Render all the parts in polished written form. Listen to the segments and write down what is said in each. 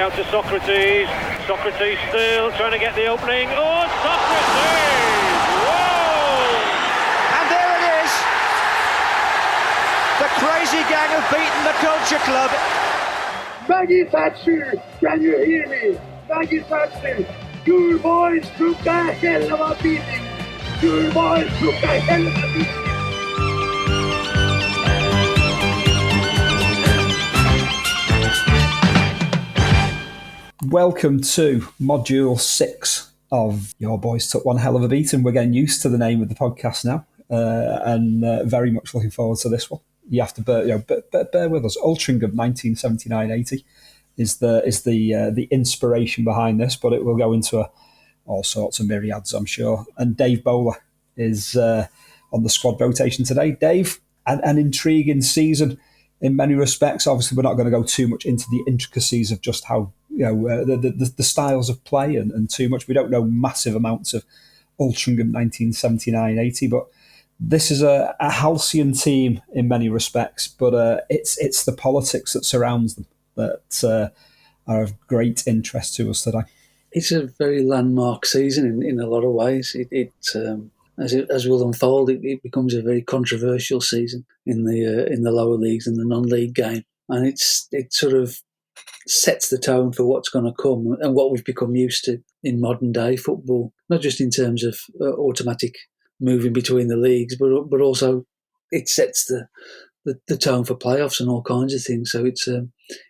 out to Socrates. Socrates still trying to get the opening. Oh, Socrates! Whoa! And there it is. The crazy gang have beaten the Culture Club. Maggie Thatcher, can you hear me? Maggie Thatcher, your boys took the hell of a beating. Your boys took the hell of a beating. Welcome to Module 6 of Your Boys Took One Hell of a Beating. We're getting used to the name of the podcast now, and very much looking forward to this one. You have to bear with us. Altrincham 1979-80 is the inspiration behind this, but it will go into all sorts of myriads, I'm sure. And Dave Bowler is on the squad rotation today. Dave, an intriguing season in many respects. Obviously, we're not going to go too much into the intricacies of just how the styles of play and too much. We don't know massive amounts of Altrincham 1979-80, but this is a halcyon team in many respects. But it's the politics that surrounds them that are of great interest to us today. It's a very landmark season in a lot of ways. As will unfold, it becomes a very controversial season in the lower leagues and the non-league game, and it sort of sets the tone for what's going to come and what we've become used to in modern day football. Not just in terms of automatic moving between the leagues, but also it sets the tone for playoffs and all kinds of things. So it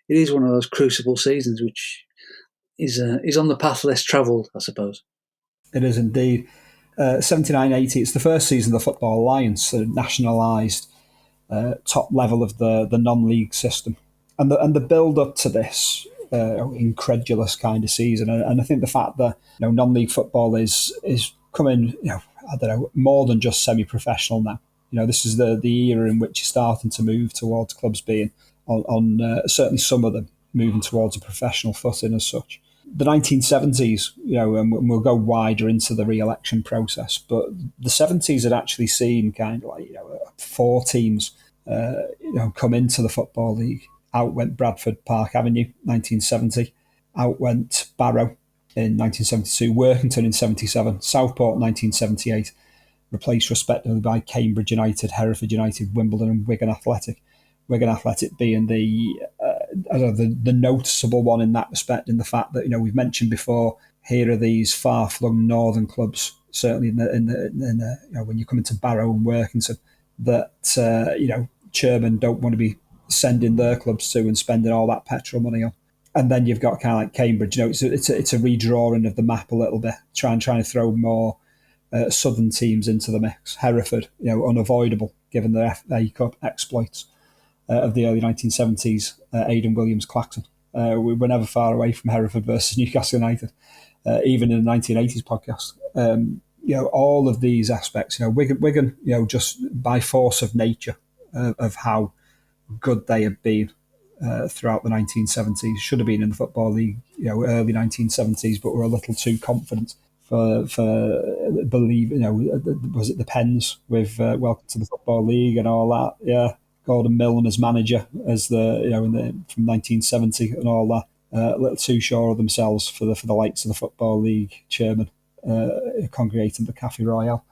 is one of those crucible seasons which is on the path less travelled, I suppose. It is indeed. 79-80, it's the first season of the Football Alliance, a nationalised top level of the non-league system. And the build-up to this incredulous kind of season. And I think the fact that non-league football is coming, more than just semi-professional now. This is the era in which you're starting to move towards clubs being on certainly some of them moving towards a professional footing as such. The 1970s, and we'll go wider into the re-election process, but the 70s had actually seen kind of like, 4 teams, come into the Football League. Out went Bradford Park Avenue, 1970. Out went Barrow in 1972, Workington in 77, Southport 1978, replaced respectively by Cambridge United, Hereford United, Wimbledon and Wigan Athletic. Wigan Athletic being the noticeable one in that respect, in the fact that we've mentioned before, here are these far-flung northern clubs, certainly in the when you come into Barrow and Workington, that chairmen don't want to be sending their clubs to and spending all that petrol money on. And then you've got kind of like Cambridge. It's a redrawing of the map a little bit, trying to throw more southern teams into the mix. Hereford, unavoidable given the FA Cup exploits of the early 1970s. Aidan Williams Claxon. We were never far away from Hereford versus Newcastle United, even in the 1980s podcast. All of these aspects. Wigan, just by force of nature of how good they had been throughout the 1970s, should have been in the Football League, early 1970s, but were a little too confident for believe. Was it the Pens with Welcome to the Football League and all that? Yeah, Gordon Milne as manager, as from 1970 and all that. A little too sure of themselves for the likes of the Football League chairman congregating the Café Royal,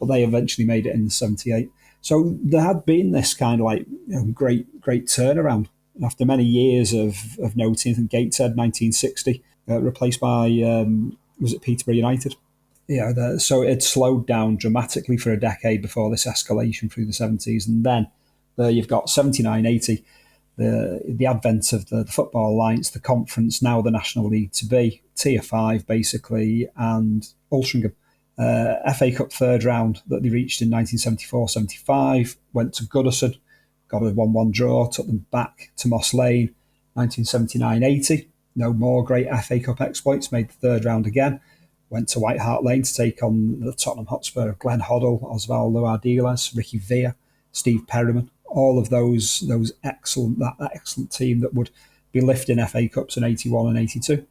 but they eventually made it in 78. So there had been this kind of like great turnaround after many years of no team. And Gateshead 1960 replaced by was it Peterborough United? So it slowed down dramatically for a decade before this escalation through the 70s, and then you've got 79-80, the advent of the Football Alliance, the conference, now the National League to be Tier 5 basically, and Altrincham. FA Cup third round that they reached in 1974-75, went to Goodison, got a 1-1 draw, took them back to Moss Lane. 1979-80, no more great FA Cup exploits, made the third round again, went to White Hart Lane to take on the Tottenham Hotspur of Glenn Hoddle, Osvaldo Ardiles, Ricky Villa, Steve Perryman, all of those excellent team that would be lifting FA Cups in 81 and 82.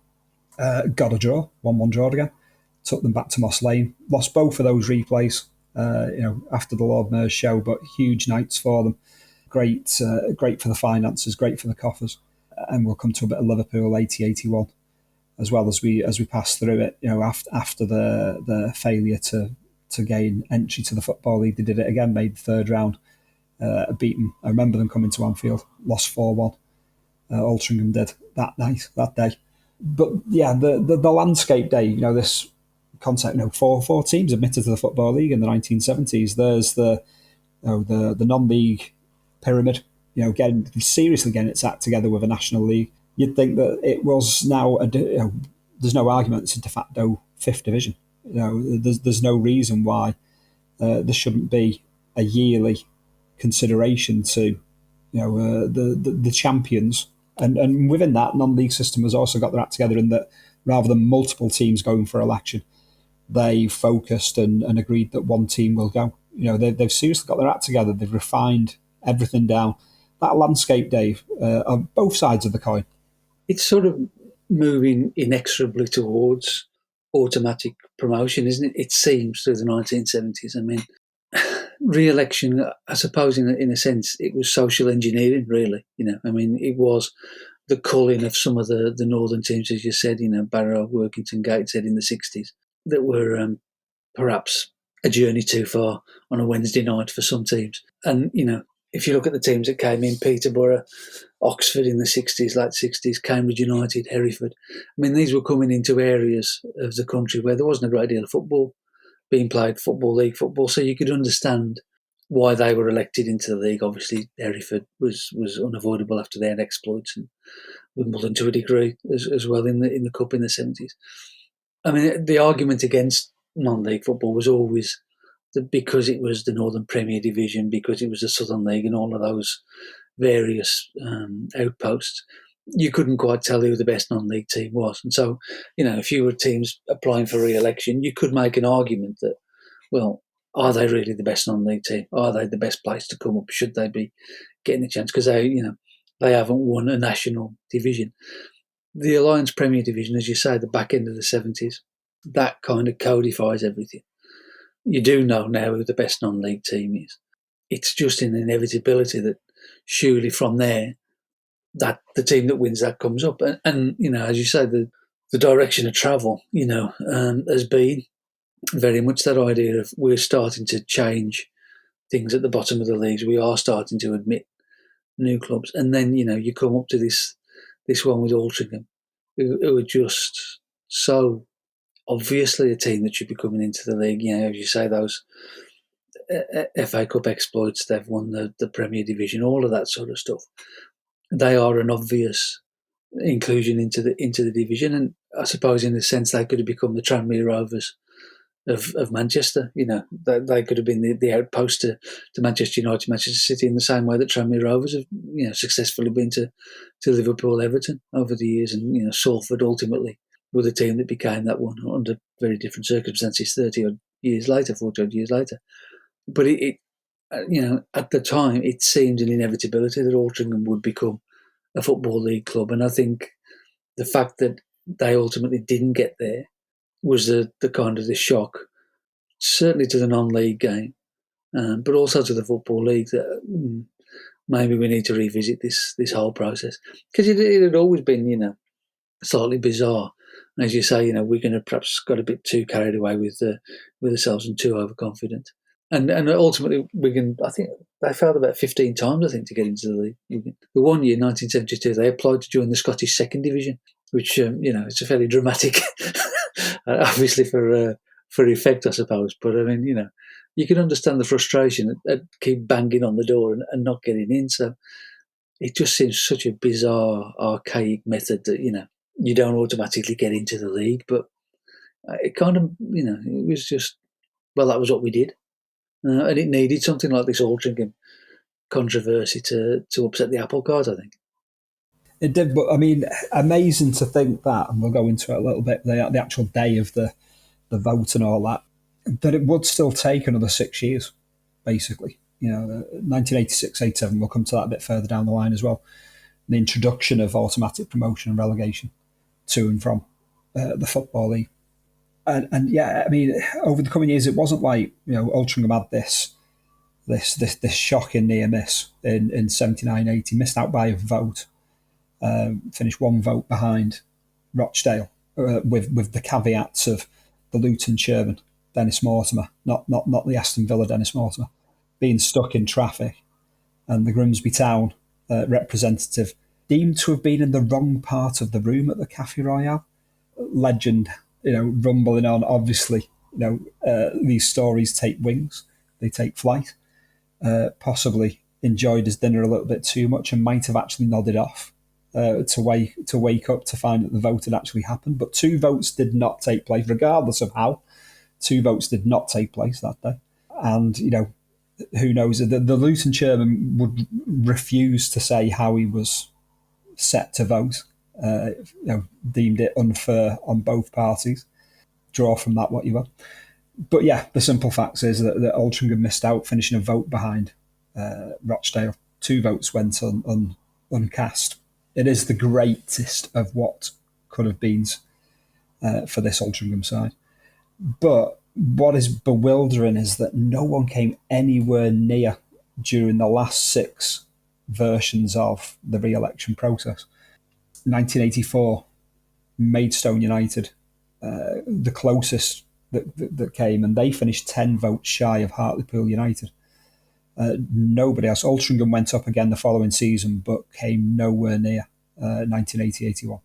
Got a draw, 1-1 draw again. Took them back to Moss Lane. Lost both of those replays, after the Lord Mayor's show, but huge nights for them. Great for the finances, great for the coffers. and we'll come to a bit of Liverpool 80-81 as well as we pass through it. After the failure to gain entry to the Football League, they did it again, made the third round, beaten. I remember them coming to Anfield, lost 4-1. Altrincham did that day. But yeah, the landscape day, this concept, four teams admitted to the Football League in the 1970s. There's the non-league pyramid, seriously getting its act together with a National League. You'd think that it was now, there's no argument it's a de facto fifth division. There's no reason why there shouldn't be a yearly consideration to, the champions. And within that, non-league system has also got their act together in that rather than multiple teams going for election, they focused and agreed that one team will go. They've seriously got their act together. They've refined everything down. That landscape, Dave, on both sides of the coin. It's sort of moving inexorably towards automatic promotion, isn't it? It seems through the 1970s. I mean, re-election, I suppose, in a sense, it was social engineering, really. It was the culling of some of the northern teams, as you said, Barrow, Workington, Gateshead in the 60s, that were perhaps a journey too far on a Wednesday night for some teams. And, if you look at the teams that came in, Peterborough, Oxford in the 60s, late 60s, Cambridge United, Hereford. These were coming into areas of the country where there wasn't a great deal of football being played, Football League football, so you could understand why they were elected into the league. Obviously, Hereford was unavoidable after their exploits, and Wimbledon to a degree as well in the Cup in the 70s. The argument against non-league football was always that because it was the Northern Premier Division, because it was the Southern League and all of those various outposts, you couldn't quite tell who the best non-league team was. And so, if you were teams applying for re-election, you could make an argument that, well, are they really the best non-league team? Are they the best place to come up? Should they be getting a chance? Because they haven't won a national division. The Alliance Premier Division, as you say, the back end of the 70s, that kind of codifies everything. You do know now who the best non-league team is. It's just an inevitability that surely from there, that the team that wins that comes up. And as you say, the direction of travel, has been very much that idea of we're starting to change things at the bottom of the leagues. We are starting to admit new clubs. And then, you come up to this one with Altrincham, who are just so obviously a team that should be coming into the league. As you say, those FA Cup exploits, they've won the Premier Division, all of that sort of stuff. They are an obvious inclusion into the division, and I suppose in a sense they could have become the Tranmere Rovers of Manchester. They could have been the outpost to Manchester United, Manchester City, in the same way that Tranmere Rovers have successfully been to Liverpool, Everton over the years, and Salford ultimately were the team that became that one under very different circumstances 40 odd years later. But it at the time it seemed an inevitability that Altrincham would become a Football League club, and I think the fact that they ultimately didn't get there was the kind of the shock, certainly to the non-league game, but also to the Football League, that maybe we need to revisit this whole process, because it had always been slightly bizarre. And as you say, Wigan had perhaps got a bit too carried away with themselves and too overconfident. And ultimately, Wigan, I think they failed about 15 times, to get into the league. The one year, 1972, they applied to join the Scottish Second Division, which, it's a fairly dramatic, obviously for effect, I suppose. But, you can understand the frustration at keep banging on the door and not getting in. So it just seems such a bizarre, archaic method that, you don't automatically get into the league. But it kind of, it was just, well, that was what we did. And it needed something like this Altrincham controversy to upset the apple cart, I think. It did, but amazing to think that, and we'll go into it a little bit, the actual day of the vote and all that it would still take another 6 years, basically. 1986, 87, we'll come to that a bit further down the line as well. The introduction of automatic promotion and relegation to and from the Football League. And yeah, over the coming years, it wasn't like, Altrincham had this shocking near miss in 79-80, missed out by a vote. finished one vote behind Rochdale, with the caveats of the Luton chairman, Dennis Mortimer, not the Aston Villa Dennis Mortimer, being stuck in traffic, and the Grimsby Town representative deemed to have been in the wrong part of the room at the Café Royal. Legend, rumbling on. Obviously, these stories take wings, they take flight. Possibly enjoyed his dinner a little bit too much and might have actually nodded off to wake up to find that the vote had actually happened. But 2 votes did not take place, regardless of how. 2 votes did not take place that day. And, who knows? The Luton chairman would refuse to say how he was set to vote. Deemed it unfair on both parties. Draw from that what you will. But yeah, the simple fact is that Altrincham missed out, finishing a vote behind Rochdale. 2 votes went uncast. It is the greatest of what could have been for this Altrincham side. But what is bewildering is that no one came anywhere near during the last 6 versions of the re-election process. 1984, Maidstone United, the closest that came, and they finished 10 votes shy of Hartlepool United. Nobody else. Altrincham went up again the following season, but came nowhere near 1980-81.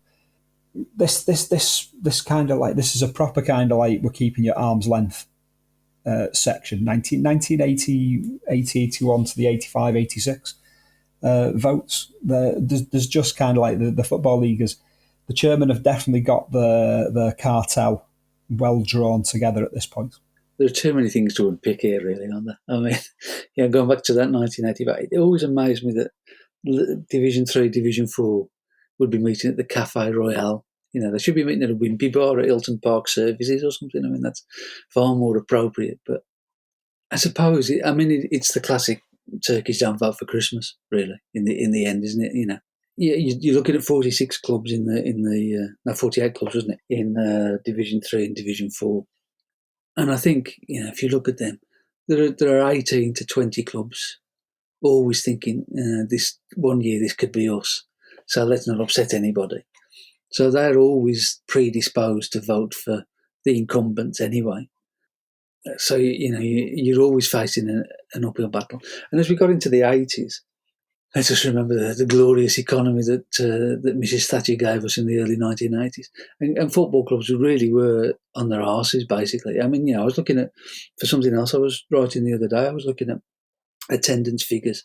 This kind of like, this is a proper kind of like, we're keeping your arm's length section. 1980-81 to the 85-86 votes. There's just kind of like the Football League is, the chairman have definitely got the cartel well drawn together at this point. There are too many things to unpick here, really, aren't there? I mean, going back to that 1985, it always amazed me that Division 3, Division 4 would be meeting at the Café Royal. They should be meeting at a Wimpy Bar at Hilton Park Services or something. I mean, that's far more appropriate. But I suppose, it's the classic Turkish don't vote for Christmas, really, in the end, isn't it? You're looking at 46 clubs in the 48 clubs, wasn't it, in Division 3 and Division 4. And I think, if you look at them, there are 18 to 20 clubs always thinking, this one year, this could be us. So let's not upset anybody. So they're always predisposed to vote for the incumbents anyway. So, you're always facing an uphill battle. And as we got into the 80s, I just remember the glorious economy that Mrs. Thatcher gave us in the early 1980s. And football clubs really were on their arses, basically. I mean, I was looking at, for something else I was writing the other day, I was looking at attendance figures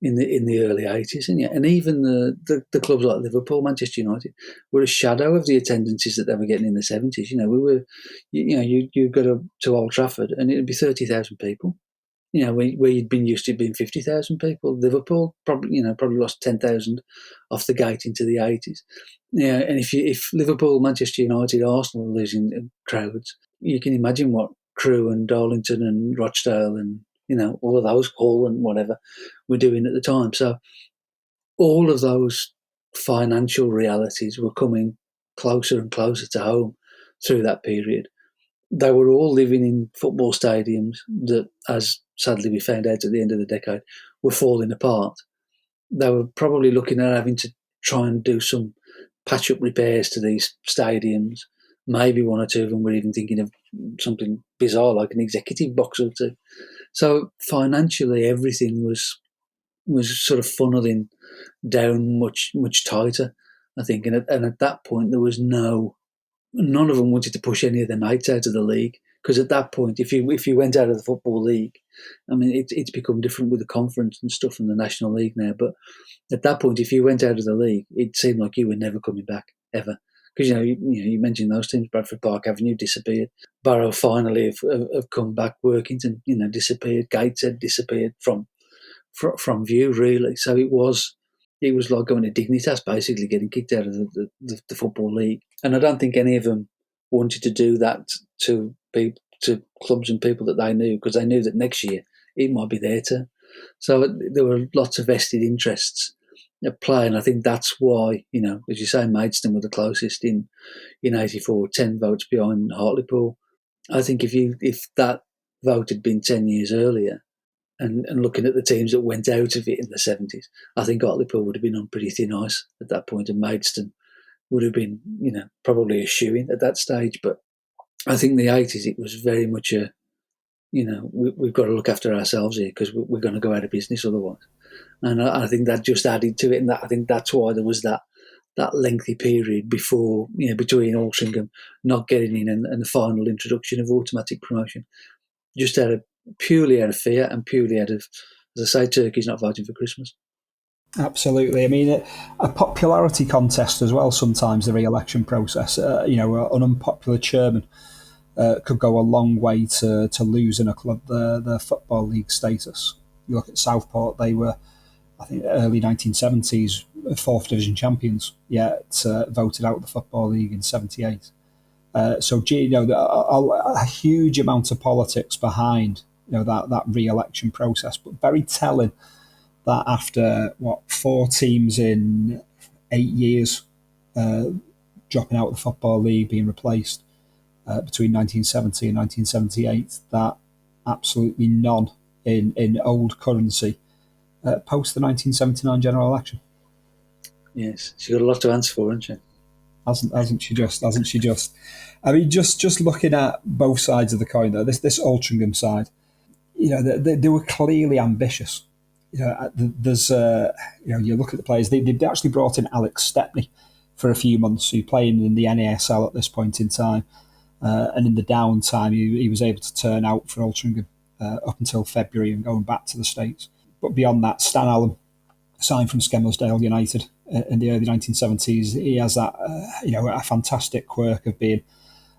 in the early 80s. And even the clubs like Liverpool, Manchester United, were a shadow of the attendances that they were getting in the 70s. We were, you go to Old Trafford and it would be 30,000 people. Where you'd been used to it being 50,000 people. Liverpool probably lost 10,000 off the gate into the 80s. And if Liverpool, Manchester United, Arsenal are losing crowds, you can imagine what Crewe and Darlington and Rochdale and all of those, Hull and whatever, were doing at the time. So all of those financial realities were coming closer and closer to home through that period. They were all living in football stadiums that, as sadly we found out at the end of the decade, were falling apart. They were probably looking at having to try and do some patch-up repairs to these stadiums. Maybe 1 or 2 of them were even thinking of something bizarre like an executive box or 2. So financially, everything was sort of funneling down much, much tighter, I think. And at that point, there was none of them wanted to push any of their mates out of the league, because at that point, if you went out of the Football League, I mean, it's become different with the conference and stuff in the National League now. But at that point, if you went out of the league, it seemed like you were never coming back ever. Because you mentioned those teams. Bradford Park Avenue disappeared. Barrow finally have come back. Workington, disappeared. Gateshead disappeared from view, really. So it was like going to Dignitas, basically getting kicked out of the Football League. And I don't think any of them wanted to do that to clubs and people that they knew, because they knew that next year it might be their turn. So there were lots of vested interests at play, and I think that's why, as you say, Maidstone were the closest in 84, 10 votes behind Hartlepool. I think if that vote had been 10 years earlier, and looking at the teams that went out of it in the 70s, I think Hartlepool would have been on pretty thin ice at that point, and Maidstone would have been, probably a shoo-in at that stage. But I think the 80s, it was very much we've got to look after ourselves here because we're going to go out of business otherwise. And I think that just added to it, and I think that's why there was that lengthy period before, between Altrincham not getting in and the final introduction of automatic promotion, just purely out of fear and purely out of, as I say, turkeys not voting for Christmas. Absolutely. I mean, a popularity contest as well. Sometimes the re-election process, an unpopular chairman could go a long way to losing a club their football league status. You look at Southport; they were, I think, early 1970s fourth division champions, yet voted out of the football league in '78. So, a huge amount of politics behind that re-election process, but very telling that after 4 teams in 8 years dropping out of the football league, being replaced between 1970 and 1978, that absolutely none in old currency post the 1979 general election. Yes, she's got a lot to answer for, hasn't she? Hasn't she just? I mean, just looking at both sides of the coin, though, this Altrincham side, they were clearly ambitious. There's you look at the players. They'd actually brought in Alex Stepney for a few months, who playing in the NASL at this point in time, and in the downtime, he was able to turn out for Altrincham up until February and going back to the States. But beyond that, Stan Allen signed from Skelmersdale United in the early 1970s. He has that a fantastic quirk of being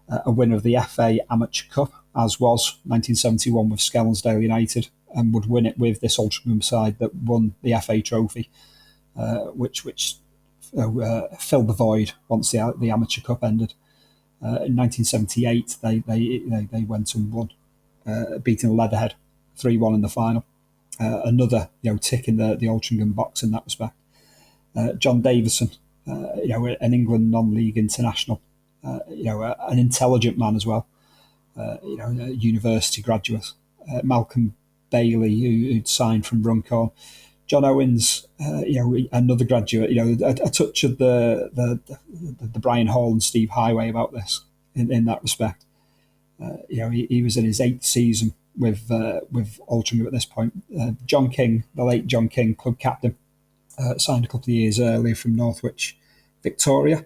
a winner of the FA Amateur Cup, as was 1971 with Skelmersdale United, and would win it with this Altrincham side that won the FA Trophy, which filled the void once the Amateur Cup ended. In 1978, they went and won, beating Leatherhead 3-1 in the final. Another tick in the Altrincham box in that respect. John Davison, an England non-league international, an intelligent man as well. A university graduate. Malcolm Bailey, who'd signed from Runcorn. John Owens, another graduate. A touch of the Brian Hall and Steve Highway about this in that respect. He was in his 8th season with Altrincham at this point. John King, the late John King, club captain, signed a couple of years earlier from Northwich, Victoria.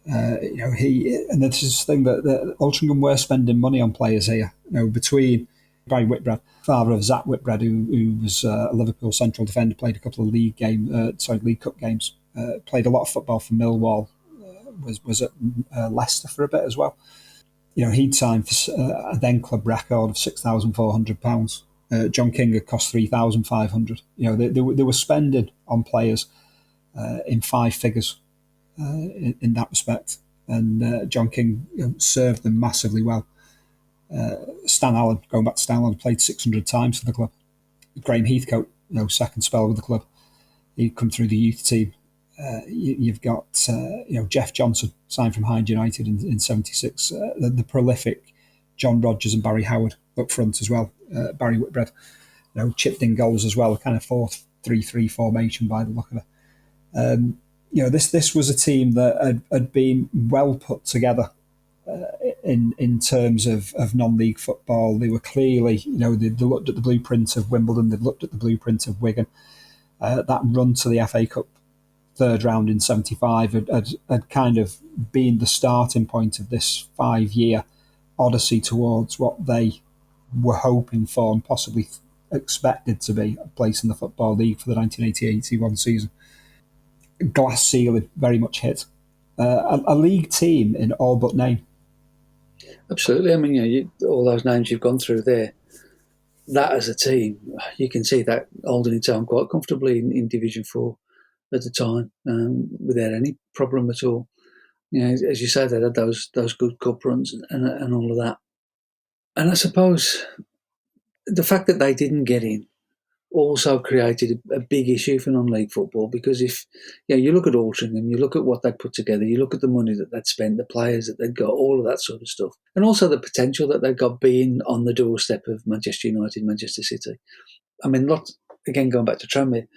And this is the thing that Altrincham were spending money on players here. Between Barry Whitbread, father of Zach Whitbread, who was a Liverpool central defender, played a couple of League Cup games, played a lot of football for Millwall, was at Leicester for a bit as well. He'd signed for a then club record of £6,400. John King had cost £3,500. They were spending on players in 5 figures in that respect, and John King served them massively well. Stan Allen, going back to Stan Allen, played 600 times for the club. Graham Heathcote, second spell with the club, he'd come through the youth team. You've got Jeff Johnson, signed from Hind United in '76. The prolific John Rogers and Barry Howard up front as well. Barry Whitbread, chipped in goals as well. A kind of 4-3-3 formation by the look of it. This was a team that had been well put together in terms of non-league football. They were clearly, they looked at the blueprint of Wimbledon. They looked at the blueprint of Wigan. That run to the FA Cup third round in '75 had kind of been the starting point of this 5-year odyssey towards what they were hoping for and possibly expected to be a place in the Football League for the 1980-81 season. Glass ceiling very much hit. A league team in all but name. Absolutely. I mean, all those names you've gone through there, that as a team, you can see that holding its own quite comfortably in Division 4 at the time, without any problem at all. As you say, they had those good cup runs and all of that. And I suppose the fact that they didn't get in also created a big issue for non-league football, because if you look at Altrincham, you look at what they'd put together, you look at the money that they'd spent, the players that they'd got, all of that sort of stuff, and also the potential that they'd got being on the doorstep of Manchester United, Manchester City. I mean, again, going back to Tranmere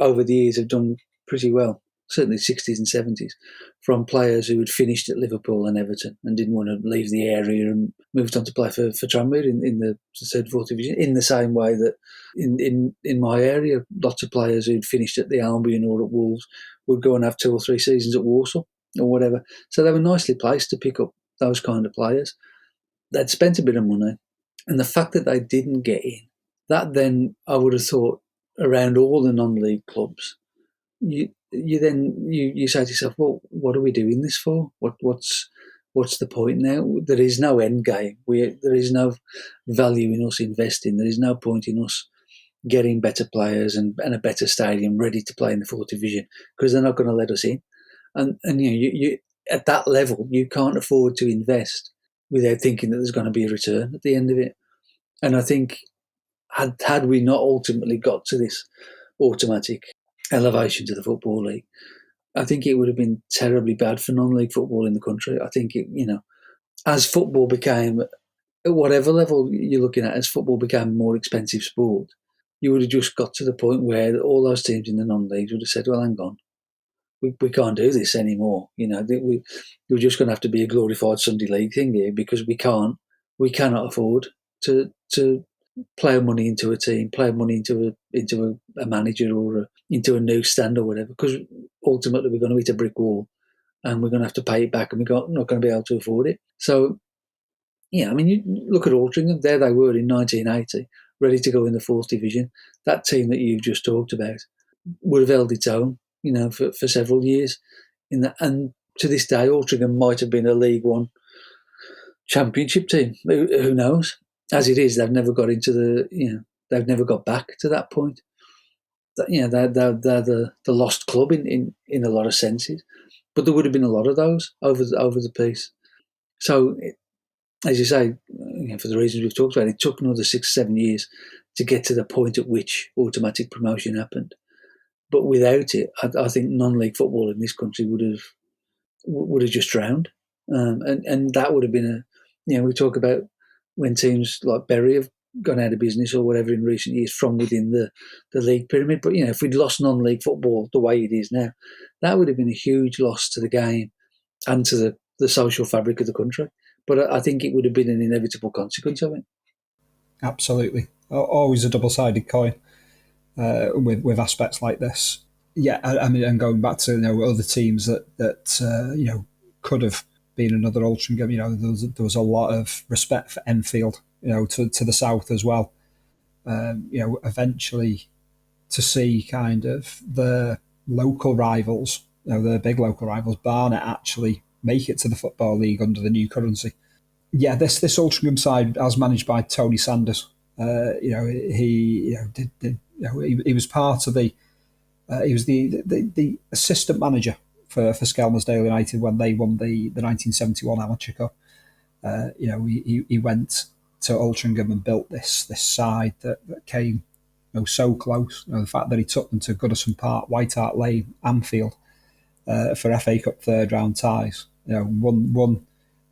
over the years have done pretty well, certainly 60s and 70s, from players who had finished at Liverpool and Everton and didn't want to leave the area and moved on to play for Tranmere in the third, fourth division, in the same way that in my area, lots of players who'd finished at the Albion or at Wolves would go and have 2 or 3 seasons at Vauxhall or whatever. So they were nicely placed to pick up those kind of players. They'd spent a bit of money, and the fact that they didn't get in, that then I would have thought around all the non-league clubs, you say to yourself, well, what are we doing this for? What's the point now? There is no end game. There is no value in us investing. There is no point in us getting better players and a better stadium ready to play in the fourth division, because they're not going to let us in. And you at that level, you can't afford to invest without thinking that there's going to be a return at the end of it. And I think had we not ultimately got to this automatic elevation to the Football League, I think it would have been terribly bad for non-league football in the country. I think as football became, at whatever level you're looking at, as football became a more expensive sport, you would have just got to the point where all those teams in the non-leagues would have said, well, hang on, we can't do this anymore. We're just going to have to be a glorified Sunday league thing here, because we cannot afford to play money into a team, play money into a manager or into a newsstand or whatever, because ultimately we're going to hit a brick wall and we're going to have to pay it back, and we're not going to be able to afford it. So, yeah, I mean, you look at Altrincham, there they were in 1980, ready to go in the fourth division. That team that you've just talked about would have held its own, for several years. And to this day, Altrincham might have been a League One championship team. Who knows? As it is, they've never got they've never got back to that point. They're the lost club in a lot of senses. But there would have been a lot of those over the piece. So, as you say, for the reasons we've talked about, it took another 6-7 years to get to the point at which automatic promotion happened. But without it, I think non-league football in this country would have just drowned, and that would have been we talk about when teams like Bury have gone out of business or whatever in recent years from within the league pyramid. But if we'd lost non-league football the way it is now, that would have been a huge loss to the game and to the social fabric of the country. But I think it would have been an inevitable consequence of it. Absolutely, always a double-sided coin with aspects like this. Yeah, I mean, and going back to other teams that could have been another Altrincham. There was a lot of respect for Enfield, to the south as well. Eventually to see kind of the local rivals, the big local rivals, Barnet, actually make it to the Football League under the new currency. Yeah, this Altrincham side, as managed by Tony Sanders, he was part of he was the assistant manager for Skelmersdale United when they won the 1971 Amateur Cup. He went to Altrincham and built this side that came so close. The fact that he took them to Goodison Park, White Hart Lane, Anfield for FA Cup third round ties. Won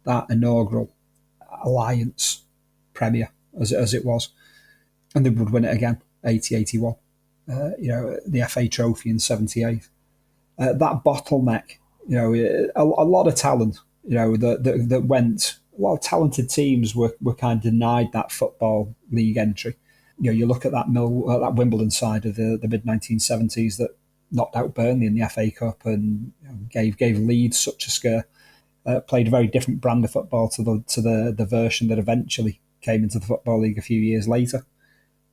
that inaugural Alliance Premier as it was, and they would win it again, 80-81. The FA Trophy in 78. That bottleneck, a lot of talent, that went. A lot of talented teams were kind of denied that Football League entry. You look at that Wimbledon side of the mid 1970s that knocked out Burnley in the FA Cup and gave Leeds such a scare. Played a very different brand of football to the version that eventually came into the Football League a few years later.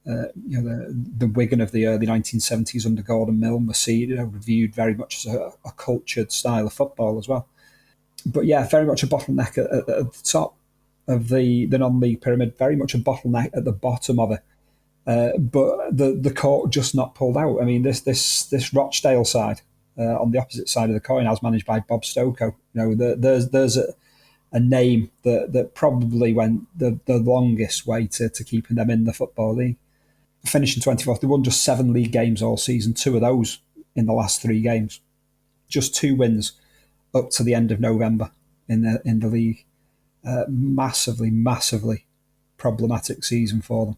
The Wigan of the early 1970s under Gordon Milne was viewed very much as a cultured style of football as well. But yeah, very much a bottleneck at the top of the non-league pyramid, very much a bottleneck at the bottom of it. But the cork just not pulled out. I mean, this Rochdale side on the opposite side of the coin, as managed by Bob Stokoe, there's a name that probably went the longest way to keeping them in the Football League. Finishing 24th, they won just 7 league games all season, 2 of those in the last 3 games. Just 2 wins up to the end of November in the league. Massively problematic season for them.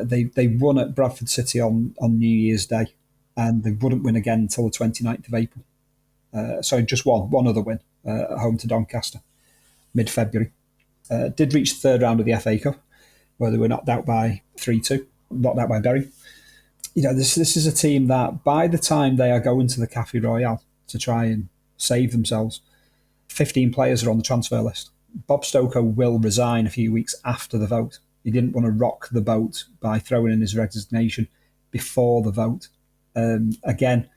They won at Bradford City on New Year's Day, and they wouldn't win again until the 29th of April. So just one other win at home to Doncaster, mid-February. Did reach the third round of the FA Cup, where they were knocked out by 3-2, knocked out by Bury. This is a team that by the time they are going to the Café Royal to try and save themselves, 15 players are on the transfer list. Bob Stokoe will resign a few weeks after the vote. He didn't want to rock the boat by throwing in his resignation before the vote. Again,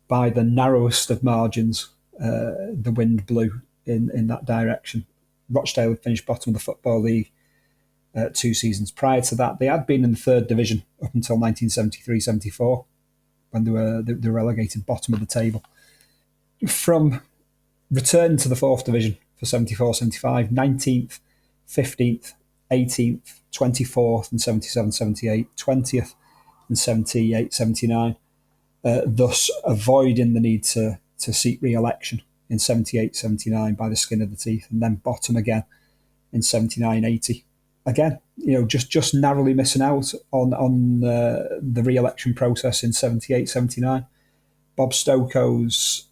by the narrowest of margins, the wind blew in that direction. Rochdale had finished bottom of the Football League 2 seasons prior to that. They had been in the third division up until 1973-74, when they were relegated bottom of the table. From return to the fourth division for 74-75, 19th, 15th, 18th, 24th and 77-78, 20th and 78-79, thus avoiding the need to seek re-election in 78-79 by the skin of the teeth, and then bottom again in 79-80. Again, just narrowly missing out on the re-election process in 78-79. Bob Stokoe's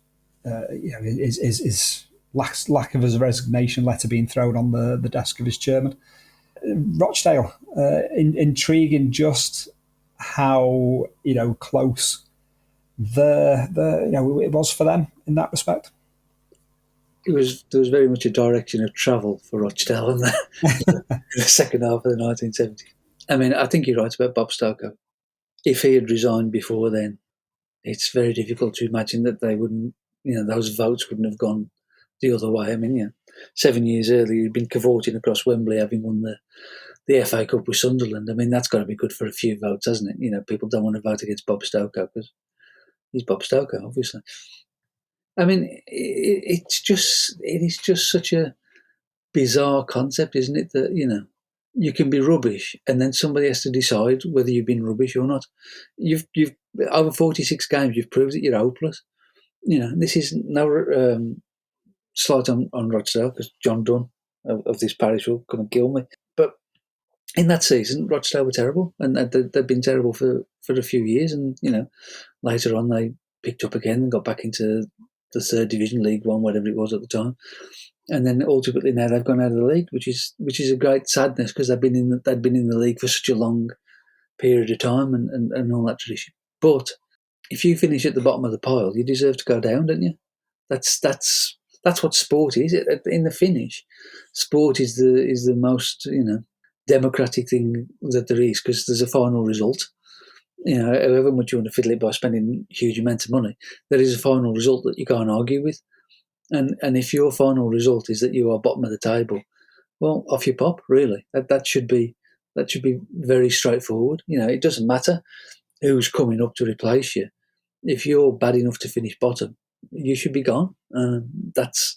his lack of his resignation letter being thrown on the desk of his chairman. Rochdale, intriguing just how close it was for them in that respect. There was very much a direction of travel for Rochdale in the second half of the 1970s. I mean, I think you're right about Bob Stokoe. If he had resigned before then, it's very difficult to imagine that they wouldn't, those votes wouldn't have gone the other way. I mean, 7 years earlier, he'd been cavorting across Wembley, having won the FA Cup with Sunderland. I mean, that's got to be good for a few votes, hasn't it? People don't want to vote against Bob Stokoe because he's Bob Stokoe, obviously. I mean, it is just such a bizarre concept, isn't it? That, you can be rubbish and then somebody has to decide whether you've been rubbish or not. You've over 46 games, you've proved that you're hopeless. This is no slight on Rochdale, because John Dunn of this parish will come and kill me. But in that season, Rochdale were terrible, and they'd been terrible for a few years. And later on, they picked up again and got back into the third division, League One, whatever it was at the time. And then ultimately now they've gone out of the league, which is a great sadness, because they'd been in the league for such a long period of time and all that tradition. But if you finish at the bottom of the pile, you deserve to go down, don't you? That's what sport is. In the finish, sport is the most democratic thing that there is, because there's a final result. However much you want to fiddle it by spending huge amounts of money, there is a final result that you can't argue with. And if your final result is that you are bottom of the table, well, off you pop. Really, that should be very straightforward. It doesn't matter who's coming up to replace you. If you're bad enough to finish bottom, you should be gone. That's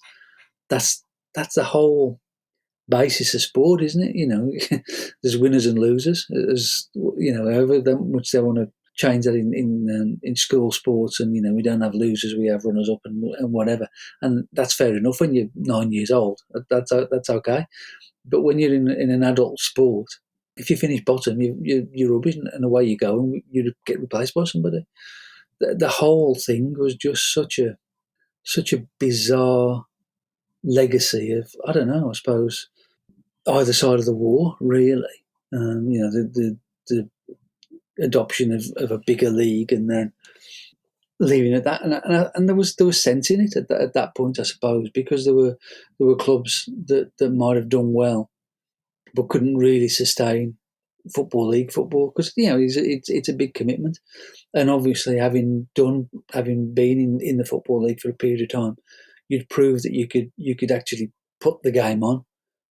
the whole basis of sport, isn't it? There's winners and losers. However much they want to change that in school sports, and we don't have losers, we have runners up and whatever, and that's fair enough when you're 9 years old. That's okay. But when you're in an adult sport, if you finish bottom, you're rubbish, and away you go, and you get replaced by somebody. The whole thing was just such a bizarre legacy of, I don't know, I suppose, either side of the war, really. The adoption of a bigger league, and then leaving it at that, and there was sense in it at that point, I suppose, because there were clubs that might have done well, but couldn't really sustain league football, because it's a big commitment, and obviously having been in the Football League for a period of time, you'd prove that you could actually put the game on.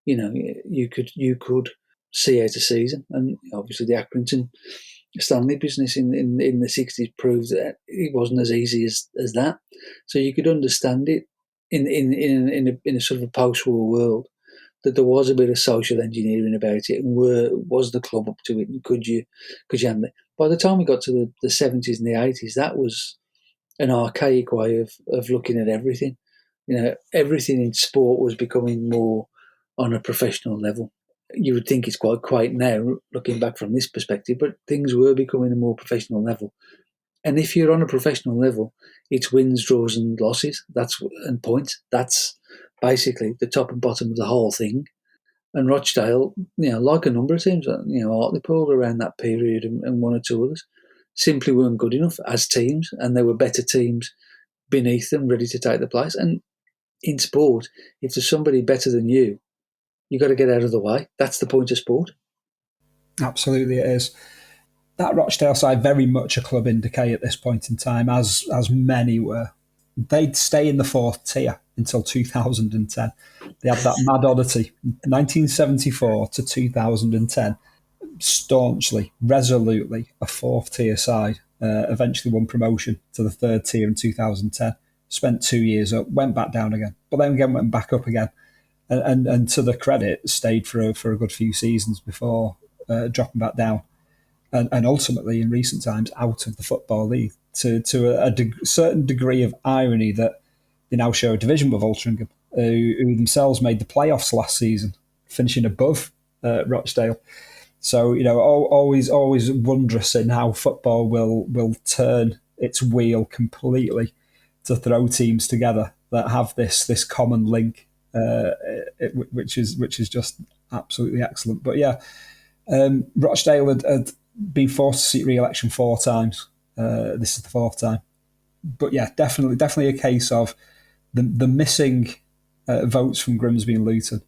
You could see out a season, and obviously the Accrington Stanley business in the 60s proved that it wasn't as easy as that. So you could understand it in a sort of a post-war world, that there was a bit of social engineering about it, and was the club up to it, and could you handle it? By the time we got to the 70s and the 80s, that was an archaic way of looking at everything. Everything in sport was becoming more on a professional level. you would think it's quite quiet now, looking back from this perspective, but things were becoming a more professional level. And if you're on a professional level, it's wins, draws, and losses. And points. That's basically the top and bottom of the whole thing. And Rochdale, like a number of teams, Hartlepool around that period and one or two others, simply weren't good enough as teams, and there were better teams beneath them ready to take the place. And in sport, if there's somebody better than you, you got to get out of the way. That's the point of sport. Absolutely, it is. That Rochdale side, very much a club in decay at this point in time, as many were. They'd stay in the fourth tier until 2010. They had that mad oddity, 1974 to 2010, staunchly, resolutely a fourth tier side. Eventually won promotion to the third tier in 2010. Spent 2 years up, went back down again, but then again went back up again. And to the credit, stayed for a good few seasons before dropping back down. And ultimately, in recent times, out of the Football League to a certain degree of irony that they now share a division with Altrincham, who themselves made the playoffs last season, finishing above Rochdale. So, always wondrous in how football will turn its wheel completely to throw teams together that have this common link, which is just absolutely excellent. But yeah, Rochdale had been forced to seek re-election 4 times. This is the 4th time. But yeah, definitely a case of the missing votes from Grimsby and Luton.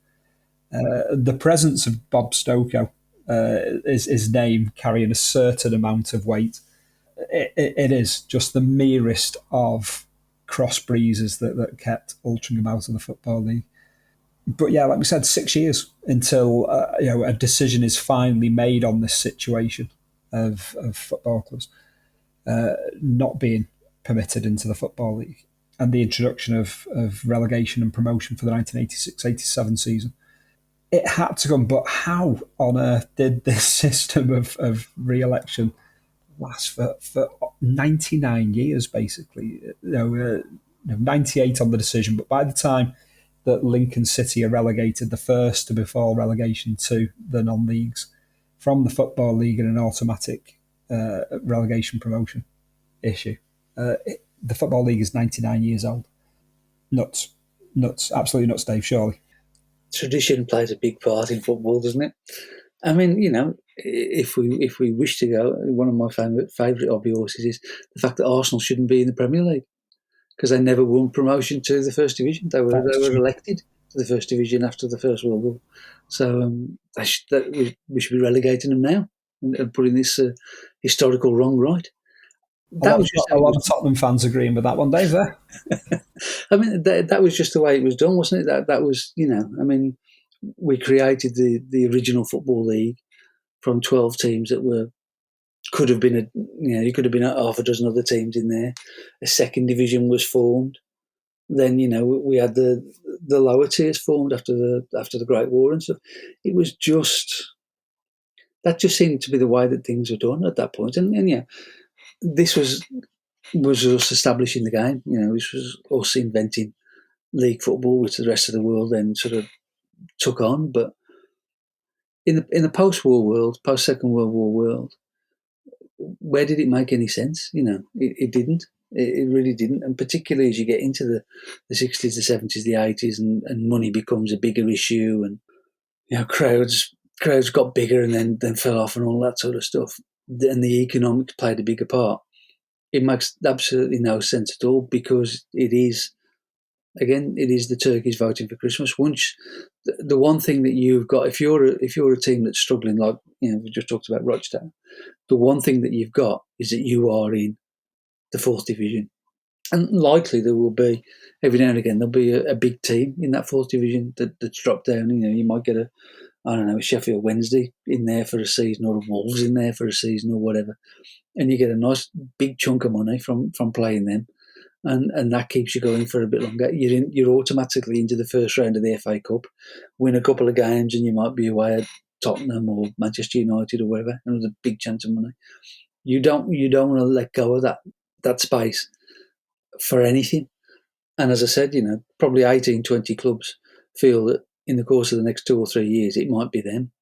The presence of Bob Stokoe, his name carrying a certain amount of weight. It is just the merest of cross breezes that kept Altrincham out of the Football League. But yeah, like we said, 6 years until a decision is finally made on this situation of football clubs not being permitted into the Football League, and the introduction of relegation and promotion for the 1986-87 season. It had to come, but how on earth did this system of re-election last for 99 years, basically? 98 on the decision, but by the time that Lincoln City are relegated, the first to befall relegation to the non-leagues from the Football League in an automatic relegation promotion issue. The Football League is 99 years old. Nuts, absolutely nuts, Dave, surely. Tradition plays a big part in football, doesn't it? I mean, if we wish to go, one of my favourite hobby horses is the fact that Arsenal shouldn't be in the Premier League, because they never won promotion to the First Division. They were elected to the First Division after the First World War. So we should be relegating them now and putting this historical wrong right. A lot of Tottenham fans agreeing with that one, Dave, there. I mean, that was just the way it was done, wasn't it? That was, I mean, we created the original Football League from 12 teams that could have been you could have been half a dozen other teams in there. A second division was formed. Then we had the lower tiers formed after the Great War and stuff. It was that just seemed to be the way that things were done at that point. And yeah, this was us establishing the game. This was us inventing league football, which the rest of the world then sort of took on. But in the post-war world, post-Second World War world, where did it make any sense? It didn't. It really didn't. And particularly as you get into the 60s, the 70s, the 80s, and money becomes a bigger issue, and crowds got bigger and then fell off and all that sort of stuff. And the economics played a bigger part. It makes absolutely no sense at all, because it is the turkeys voting for Christmas. Once the one thing that you've got, if you're a team that's struggling, like we just talked about Rochdale, the one thing that you've got is that you are in the 4th division, and likely there will be every now and again there'll be a big team in that 4th division that's dropped down. You might get a Sheffield Wednesday in there for a season, or a Wolves in there for a season, or whatever, and you get a nice big chunk of money from playing them. And that keeps you going for a bit longer. You're automatically into the first round of the FA Cup, win a couple of games, and you might be away at Tottenham or Manchester United or wherever, and there's a big chance of money. You don't want to let go of that space for anything. And as I said, probably 18, 20 clubs feel that in the course of the next 2 or 3 years, it might be them.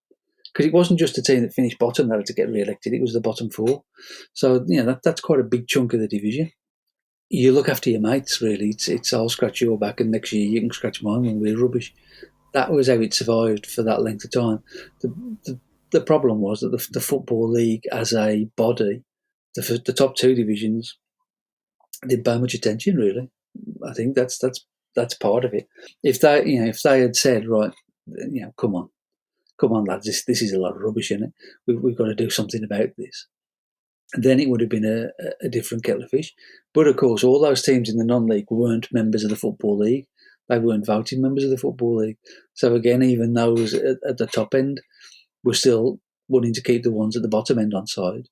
Because it wasn't just the team that finished bottom that had to get re-elected, it was the bottom 4. So, that's quite a big chunk of the division. You look after your mates, really. It's I'll scratch your back and next year you can scratch mine when we're rubbish. That was how it survived for that length of time. The problem was that the Football League as a body, the top 2 divisions, didn't pay much attention, really. I think that's part of it. If they had said, right, come on, lads, this is a lot of rubbish, isn't it? We've got to do something about this. Then it would have been a different kettle of fish. But of course, all those teams in the non-league weren't members of the Football League. They weren't voting members of the Football League. So again, even those at the top end were still wanting to keep the ones at the bottom end on side.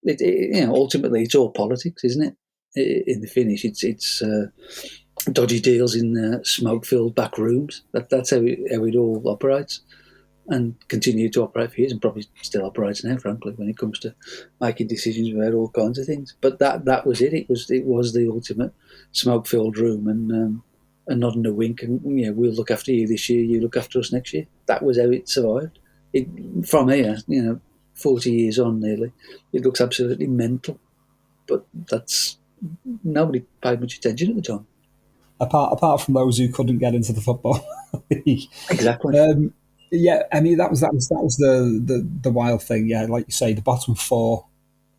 Ultimately, it's all politics, isn't it? In the finish, it's dodgy deals in smoke-filled back rooms. That's how it all operates, and continued to operate for years, and probably still operates now, frankly, when it comes to making decisions about all kinds of things. But that was it. It was the ultimate smoke-filled room, and nodding a wink, and we'll look after you this year, you look after us next year. That was how it survived. From here, 40 years on nearly, it looks absolutely mental. But nobody paid much attention at the time. Apart from those who couldn't get into the football league. Exactly. Yeah, I mean that was the wild thing. Yeah, like you say, the bottom 4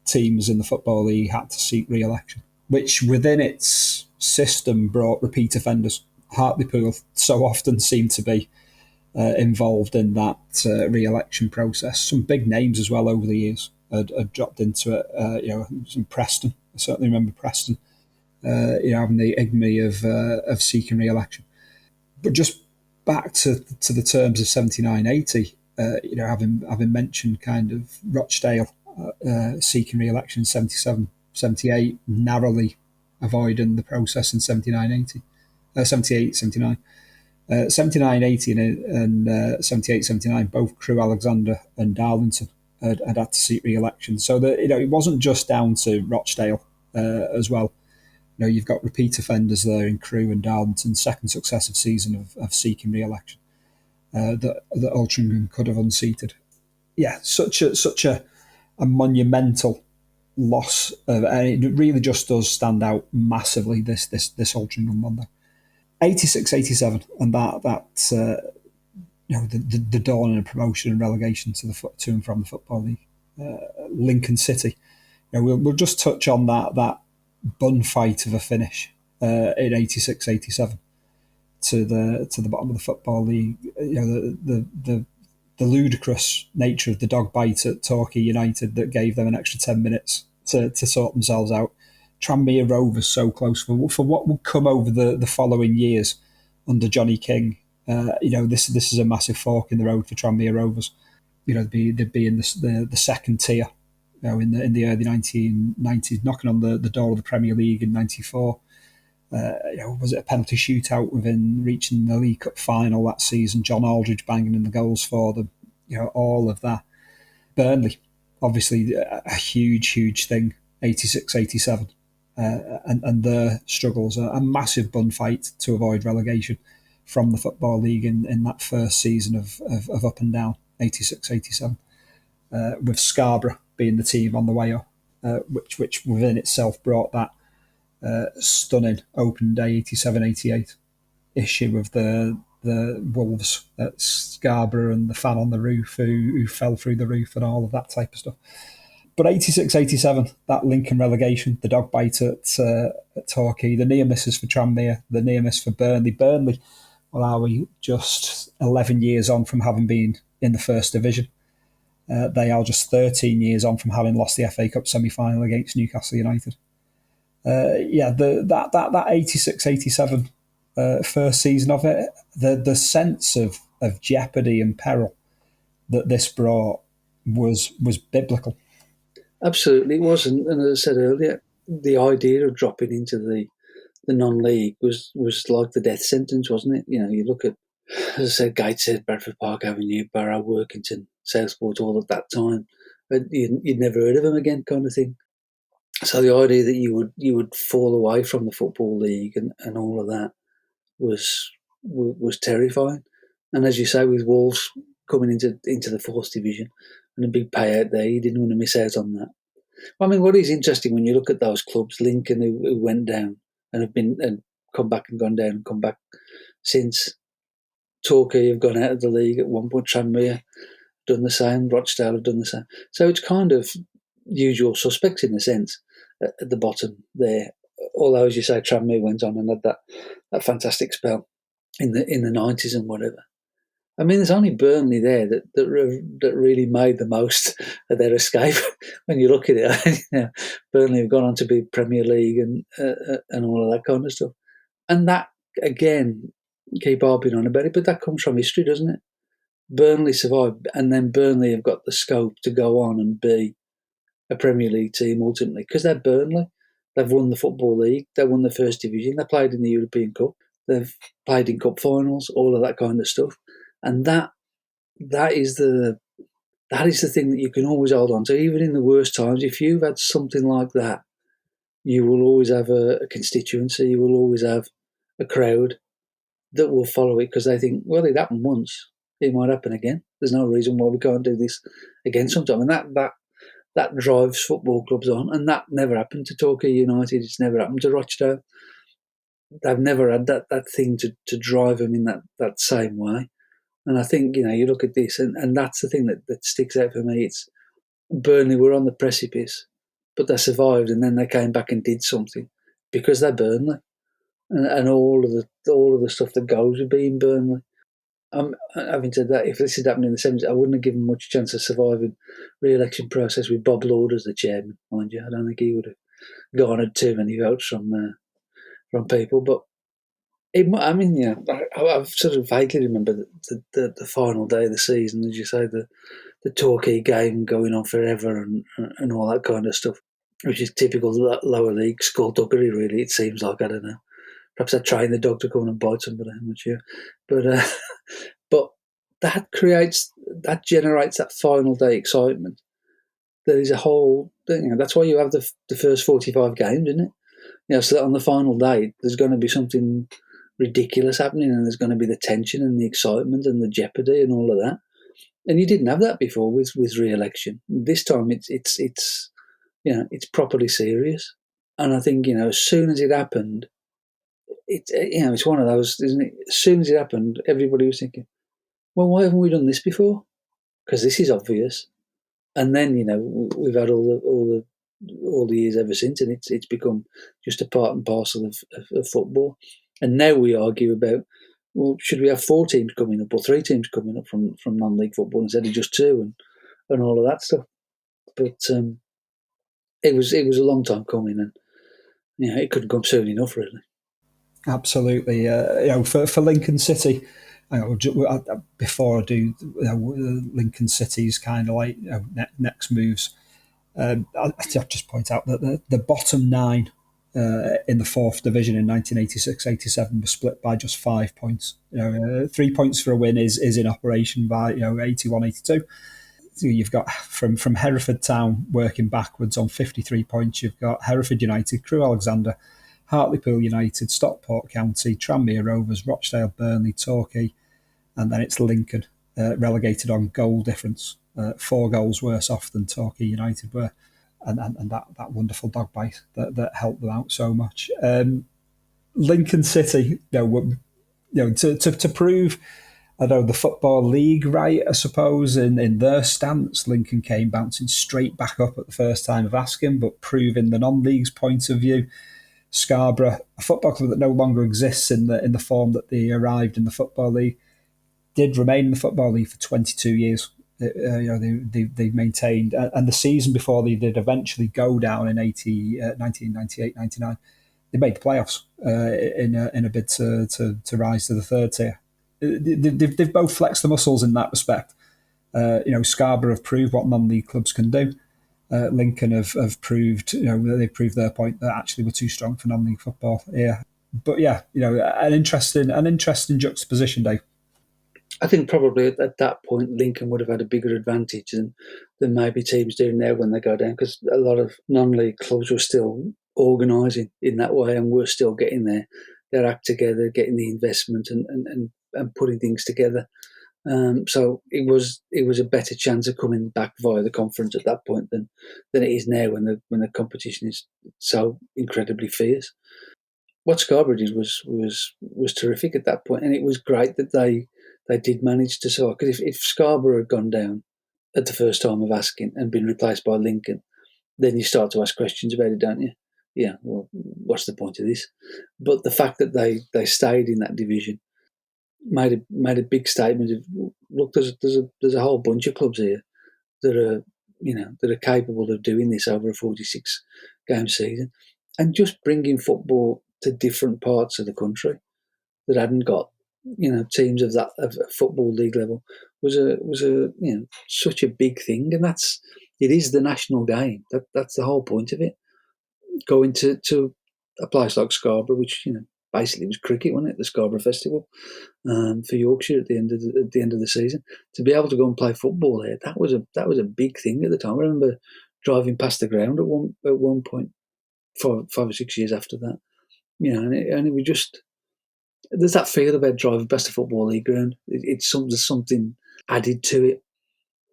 teams in the Football League had to seek re-election, which within its system brought repeat offenders. Hartlepool so often seemed to be involved in that re-election process. Some big names as well over the years had dropped into it. Some Preston. I certainly remember Preston. Having the ignominy of seeking re-election. But just back to the terms of 79-80, having mentioned kind of Rochdale seeking re-election in 77, 78, narrowly avoiding the process in 79-80, 78, 79. 79-80 and 78-79, both Crewe, Alexander and Darlington had to seek re-election. So that it wasn't just down to Rochdale as well. You've got repeat offenders there in Crewe and Darlington, second successive season of seeking re-election that Altrincham could have unseated. Yeah, such a monumental loss, and it really just does stand out massively. This Altrincham one there, 86-87, and that the dawn of promotion and relegation to and from the Football League. Lincoln City. We'll just touch on that bun fight of a finish in 86-87 to the bottom of the Football League. The ludicrous nature of the dog bite at Torquay United that gave them an extra 10 minutes to sort themselves out. Tranmere Rovers so close for what would come over the following years under Johnny King. This is a massive fork in the road for Tranmere Rovers. They'd be in the second tier. In the early 1990s, knocking on the door of the Premier League in '94. Was it a penalty shootout within reaching the League Cup final that season? John Aldridge banging in the goals for them. All of that. Burnley, obviously a huge thing. 86-87, and their struggles, a massive bun fight to avoid relegation from the Football League in that first season of up and down. 86-87, with Scarborough being the team on the way up, which within itself brought that stunning open day 87-88 issue of the Wolves at Scarborough and the fan on the roof who fell through the roof and all of that type of stuff. But 86-87, that Lincoln relegation, the dog bite at Torquay, the near misses for Tranmere, the near miss for Burnley. Burnley, well, are we just 11 years on from having been in the First Division? They are just 13 years on from having lost the FA Cup semi-final against Newcastle United. That 86-87 first season of it, the sense of jeopardy and peril that this brought was biblical. Absolutely, it was. And as I said earlier, the idea of dropping into the non-league was like the death sentence, wasn't it? You look at, as I said, Gateshead, Bradford Park Avenue, Barrow, Workington, Southport, all at that time. You'd never heard of them again, kind of thing. So the idea that you would fall away from the Football League and all of that was terrifying. And as you say, with Wolves coming into the fourth division and a big payout there, you didn't want to miss out on that. I mean, what is interesting when you look at those clubs, Lincoln who went down and have been and come back and gone down and come back since. Torquay have gone out of the league at one point. Tranmere done the same. Rochdale have done the same. So it's kind of usual suspects in a sense at the bottom there. Although, as you say, Tranmere went on and had that fantastic spell in the 90s and whatever. I mean, there's only Burnley there that really made the most of their escape. When you look at it, Burnley have gone on to be Premier League and all of that kind of stuff. And that, again, keep harping on about it, but that comes from history, doesn't it? Burnley survived, and then Burnley have got the scope to go on and be a Premier League team ultimately, because they're Burnley. They've won the Football League. They won the First Division. They played in the European Cup. They've played in cup finals, all of that kind of stuff. And that is the thing that you can always hold on to, even in the worst times. If you've had something like that, you will always have a constituency. You will always have a crowd that will follow it because they think, well, it happened once. It might happen again. There's no reason why we can't do this again sometime. And that drives football clubs on. And that never happened to Torquay United. It's never happened to Rochdale. They've never had that thing to drive them in that same way. And I think, you look at this, and that's the thing that sticks out for me. It's Burnley were on the precipice, but they survived, and then they came back and did something because they're Burnley, and all of the stuff that goes with being Burnley. Having said that, if this had happened in the 70s, I wouldn't have given much chance of surviving re-election process with Bob Lord as the chairman, mind you. I don't think he would have garnered too many votes from people, but I've sort of vaguely remember the final day of the season, as you say, the Torquay game going on forever and all that kind of stuff, which is typical lower league skullduggery, really, it seems like. I don't know. Perhaps I train the dog to come and bite somebody, I'm not sure. But that generates that final day excitement. There is a whole thing. That's why you have the first 45 games, isn't it? So that on the final day, there's going to be something ridiculous happening, and there's going to be the tension and the excitement and the jeopardy and all of that. And you didn't have that before with re-election. This time it's properly serious. And I think, as soon as it happened, it's one of those, isn't it? As soon as it happened, everybody was thinking, well, why haven't we done this before? Because this is obvious. And then, we've had all the years ever since, and it's become just a part and parcel of football. And now we argue about, well, should we have 4 teams coming up or 3 teams coming up from non-league football instead of just 2 and all of that stuff. But it was a long time coming, and it couldn't come soon enough, really. Absolutely. For Lincoln City, before I do Lincoln City's kind of like next moves, I'll just point out that the bottom 9 in the 4th division in 1986-87 was split by just 5 points. 3 points for a win is in operation by 81-82. So you've got from Hereford Town working backwards on 53 points. You've got Hereford United, Crewe Alexander, Hartlepool United, Stockport County, Tranmere Rovers, Rochdale, Burnley, Torquay, and then it's Lincoln relegated on goal difference, 4 goals worse off than Torquay United were. And that wonderful dog bite that helped them out so much. Lincoln City, to prove, the Football League right, I suppose, in their stance, Lincoln came bouncing straight back up at the first time of asking, but proving the non-league's point of view. Scarborough, a football club that no longer exists in the form that they arrived in the Football League, did remain in the Football League for 22 years. They maintained, and the season before they did eventually go down in 1998-99, they made the playoffs in a bid to rise to the 3rd tier. They've both flexed the muscles in that respect. Scarborough have proved what non-league clubs can do. Lincoln have proved, they've proved their point that actually we're too strong for non-league football. Yeah, but an interesting juxtaposition, Dave. I think probably at that point Lincoln would have had a bigger advantage than maybe teams do now when they go down, because a lot of non-league clubs were still organising in that way and were still getting their act together, getting the investment and and putting things together. So it was a better chance of coming back via the conference at that point than it is now when the competition is so incredibly fierce. What Scarborough did was terrific at that point, and it was great that they did manage to sort. Because if Scarborough had gone down at the first time of asking and been replaced by Lincoln, then you start to ask questions about it, don't you? Yeah, well, what's the point of this? But the fact that they stayed in that division made a big statement of, look, there's a whole bunch of clubs here that are capable of doing this over a 46 game season, and just bringing football to different parts of the country that hadn't got teams of football league level was such a big thing, and it is the national game. That's the whole point of it. Going to a place like Scarborough, which basically was cricket, wasn't it? The Scarborough Festival for Yorkshire at the end of the season, to be able to go and play football there, that was a big thing at the time. I remember driving past the ground at one point, 5 or 6 years after that, and it was just, there's that feel about driving past a football league ground. There's something added to it.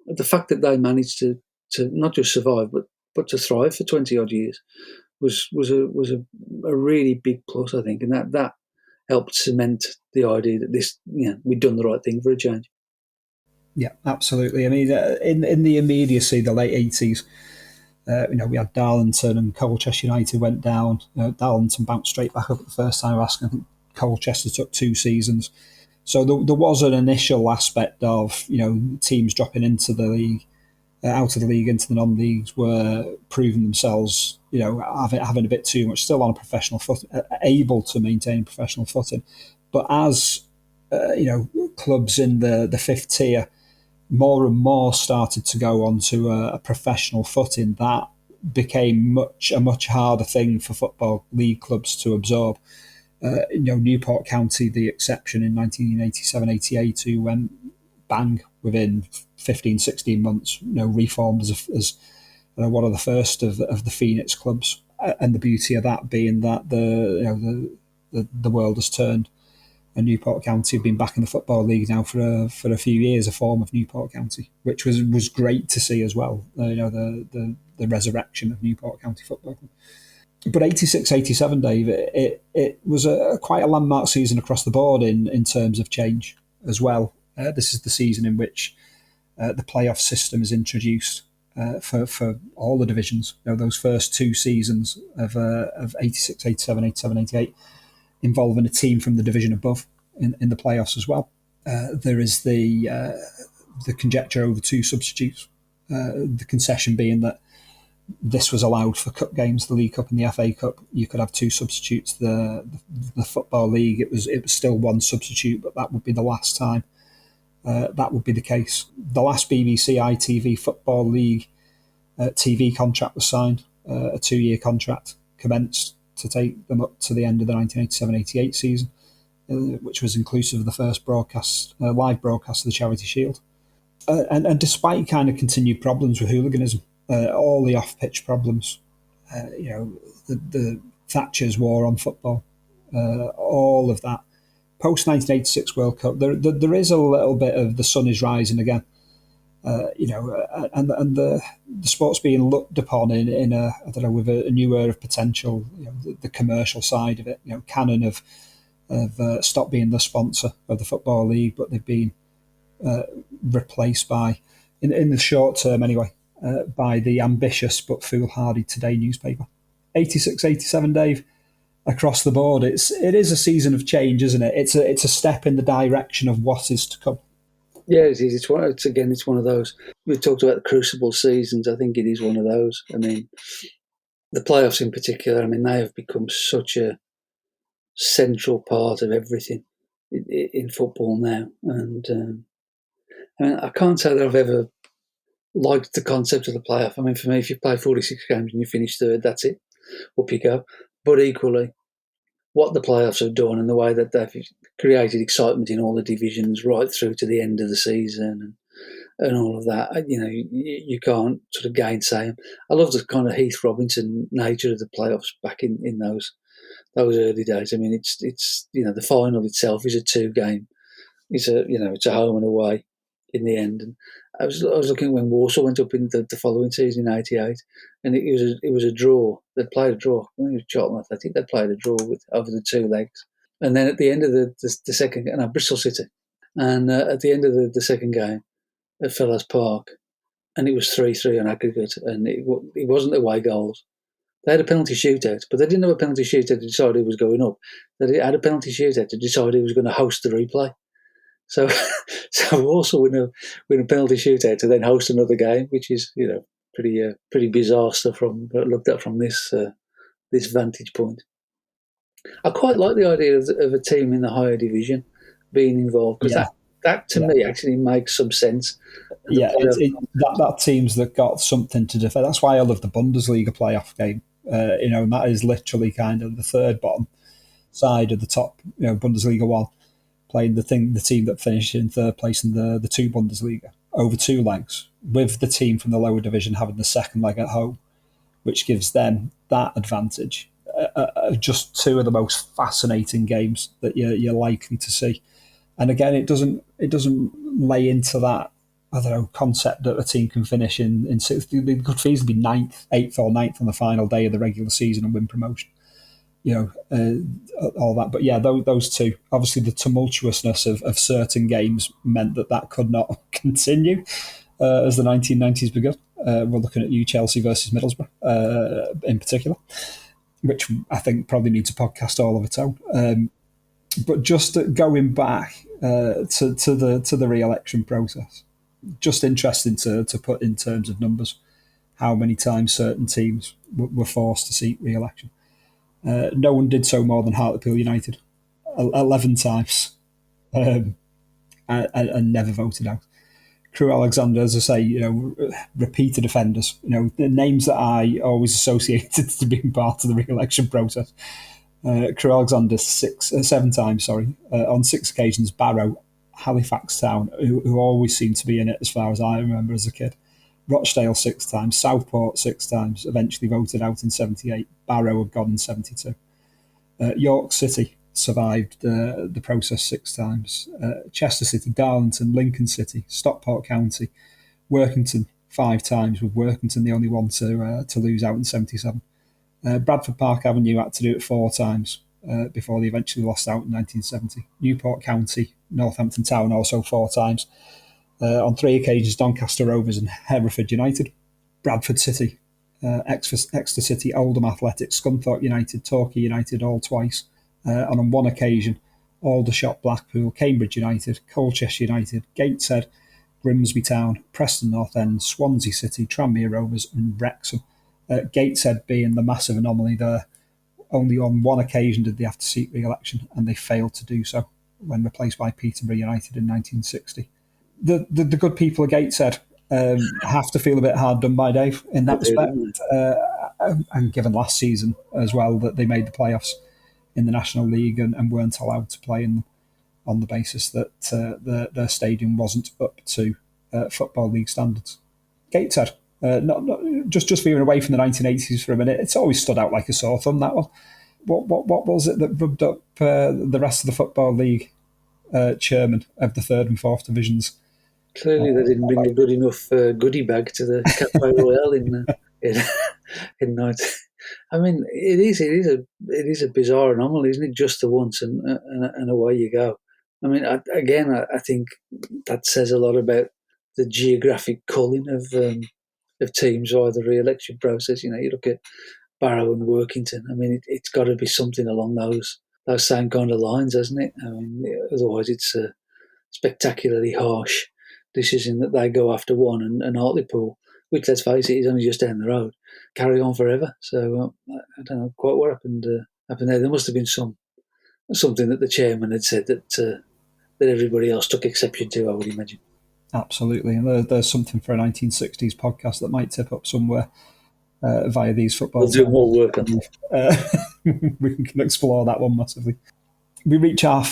The fact that they managed to not just survive but to thrive for 20 odd years was a really big plus, I think, and that helped cement the idea that this, we'd done the right thing for a change. Yeah, absolutely. I mean, in the immediacy, the late 80s, we had Darlington and Colchester United went down. Darlington bounced straight back up at the first time of asking. I think Colchester took 2 seasons. So there was an initial aspect of, teams dropping into the league, out of the league into the non-leagues, were proving themselves, having a bit too much, still on a professional foot, able to maintain professional footing. But as, clubs in the fifth tier more and more started to go onto a professional footing, that became a much harder thing for football league clubs to absorb. Newport County, the exception in 1987-88, who went bang within 15, 16 months, reformed as one of the first of the Phoenix clubs. And the beauty of that being that the world has turned, and Newport County have been back in the Football League now for a few years, a form of Newport County, which was great to see as well. The resurrection of Newport County Football Club. But 86-87, Dave, it was quite a landmark season across the board in terms of change as well. This is the season in which the playoff system is introduced for all the divisions. Those first 2 seasons of 86, 87, 87, 88, involving a team from the division above in the playoffs as well. There is the conjecture over 2 substitutes, the concession being that this was allowed for cup games, the League Cup and the FA Cup. You could have 2 substitutes. The Football League, it was still 1 substitute, but that would be the last time that would be the case. The last BBC ITV Football League TV contract was signed, a 2-year contract commenced to take them up to the end of the 1987-88 season, which was inclusive of the first live broadcast of the Charity Shield. And despite kind of continued problems with hooliganism, all the off-pitch problems, the Thatcher's war on football, all of that. Post-1986 World Cup, there is a little bit of the sun is rising again, and the sport's being looked upon in a, I don't know, with a new era of potential. The commercial side of it. Canon have stopped being the sponsor of the Football League, but they've been replaced by, in the short term anyway, by the ambitious but foolhardy Today newspaper. 86-87, Dave, across the board, it is a season of change, isn't it? It's a step in the direction of what is to come. Yeah, it is. It's one of those. We've talked about the crucible seasons. I think it is one of those. I mean, the playoffs in particular, they have become such a central part of everything in football now. And I can't say that I've ever liked the concept of the playoff. For me, if you play 46 games and you finish third, that's it. Up you go. But equally, what the playoffs have done and the way that they've created excitement in all the divisions right through to the end of the season and all of that, you can't sort of gainsay them. I love the kind of Heath Robinson nature of the playoffs back in those early days. It's the final itself is a 2-game it's a home and away in the end. And I was looking when Warsaw went up in the following season in '88, and it was a draw. They'd played a draw. I think it was Charlton Athletic. They'd played a draw over the two legs, and then at the end of the second, Bristol City, and at the end of the second game at Fellas Park, and it was 3-3 on aggregate, and it wasn't away goals. They had a penalty shootout, but they didn't have a penalty shootout to decide who was going up. They had a penalty shootout to decide who was going to host the replay. So also win a penalty shootout to then host another game, which is pretty bizarre stuff looked at from this vantage point. I quite like the idea of a team in the higher division being involved, because that to me actually makes some sense. That team's that got something to defend. That's why I love the Bundesliga playoff game. And that is literally kind of the third bottom side of the top, Bundesliga 1, playing the team that finished in third place in the two Bundesliga over two legs, with the team from the lower division having the second leg at home, which gives them that advantage. Just two of the most fascinating games that you're likely to see. And again, it doesn't lay into that, I don't know, concept that a team can finish in sixth. They could easily be 8th or 9th on the final day of the regular season and win promotion. All that. But yeah, those two, obviously the tumultuousness of certain games meant that could not continue as the 1990s began. We're looking at Chelsea versus Middlesbrough in particular, which I think probably needs a podcast all of its own. But just going back to the re-election process, just interesting to put in terms of numbers how many times certain teams were forced to seek re-election. No one did so more than Hartlepool United, 11 times, and never voted out. Crewe Alexandra, as I say, repeated offenders. The names that I always associated to being part of the re-election process. Crewe Alexandra 7 times. On 6 occasions. Barrow, Halifax Town, who always seemed to be in it as far as I remember as a kid. Rochdale 6 times, Southport 6 times, eventually voted out in 78. Barrow had gone in 72. York City survived the process 6 times. Chester City, Darlington, Lincoln City, Stockport County, Workington 5 times, with Workington the only one to lose out in 77. Bradford Park Avenue had to do it 4 times before they eventually lost out in 1970. Newport County, Northampton Town also 4 times. On 3 occasions, Doncaster Rovers and Hereford United. Bradford City, Exeter City, Oldham Athletic, Scunthorpe United, Torquay United, all twice. And on 1 occasion, Aldershot Blackpool, Cambridge United, Colchester United, Gateshead, Grimsby Town, Preston North End, Swansea City, Tranmere Rovers and Wrexham. Gateshead being the massive anomaly there. Only on 1 occasion did they have to seek re-election, and they failed to do so when replaced by Peterborough United in 1960. The good people of Gateshead have to feel a bit hard done by, Dave, in that respect. And given last season as well that they made the playoffs in the National League and weren't allowed to play in them on the basis that their stadium wasn't up to Football League standards. Gateshead, not just veering away from the 1980s for a minute, it's always stood out like a sore thumb, that one. What was it that rubbed up the rest of the Football League chairman of the 3rd and 4th divisions? Clearly, they didn't bring a good enough goodie bag to the Café Royal in night. I mean, it is a bizarre anomaly, isn't it? Just the once, and away you go. I mean, I think that says a lot about the geographic culling of teams via the re-election process. You look at Barrow and Workington. I mean, it's got to be something along those same kind of lines, hasn't it? I mean, otherwise it's a spectacularly harsh decision that they go after one, and Hartlepool, which, let's face it, is only just down the road, carry on forever. So I don't know quite what happened there. There must have been something that the chairman had said that everybody else took exception to, I would imagine. Absolutely, and there's something for a 1960s podcast that might tip up somewhere via these football. We'll do more work on that. We can explore that one massively. We reach our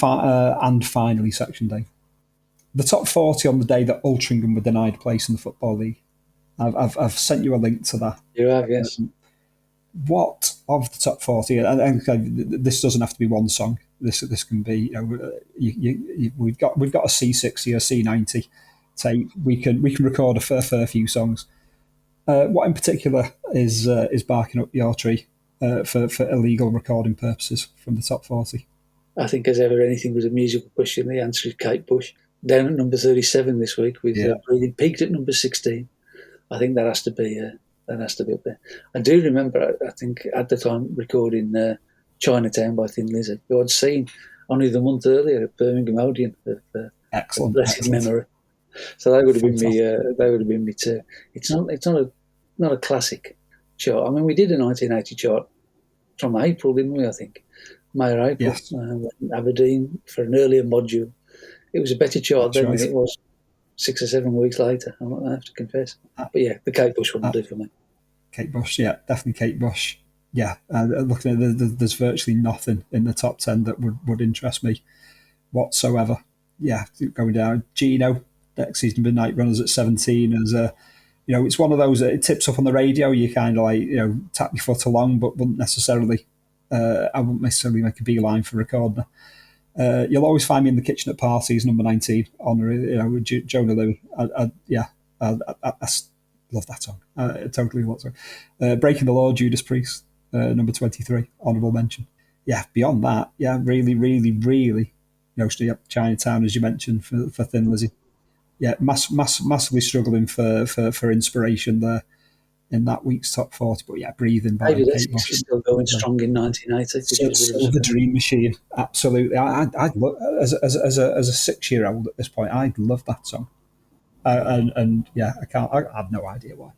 and finally section, Dave. The top 40 on the day that Altrincham were denied a place in the Football League. I've sent you a link to that. You have, yes. What of the top 40, and this doesn't have to be one song, this can be. We've got a C60 or C90 tape. We can record a fair few songs. What in particular is barking up your tree for illegal recording purposes from the top 40? I think, as ever, anything was a musical question. The answer is Kate Bush. Down at number 37 this week with Breathing, peaked at number 16. I think that has to be up there. I do remember, I think at the time, recording Chinatown by Thin Lizzy, who I'd seen only the month earlier at Birmingham Odeon of blessed memory. So they would have been me. They would have been me too. It's not a classic chart. I mean, we did a 1980 chart from April, didn't we? I think May or April. Yes. Aberdeen for an earlier module. It was a better chart then than it was 6 or 7 weeks later. I have to confess. But yeah, the Kate Bush wouldn't do for me. Kate Bush, yeah, definitely Kate Bush. Yeah, looking at there's virtually nothing in the top 10 that would interest me whatsoever. Yeah, going down. Gino, next season Midnight Runners at 17 as a, it's one of those that it tips up on the radio. You kind of like, tap your foot along, but wouldn't necessarily. I wouldn't necessarily make a beeline for recording. You'll always find me in the kitchen at parties, number 19, with Jonah Louie. I love that song. I totally love that song. Breaking the Law, Judas Priest, number 23, honourable mention. Yeah, beyond that, really, really, really, Chinatown, as you mentioned, for Thin Lizzy. Yeah, massively struggling for inspiration there in that week's top 40. But yeah, Breathing by Kate Bush. Still going strong in 1980. Still the dream machine, absolutely. I'd love, as a 6-year-old at this point, I'd love that song. And yeah, I have no idea why.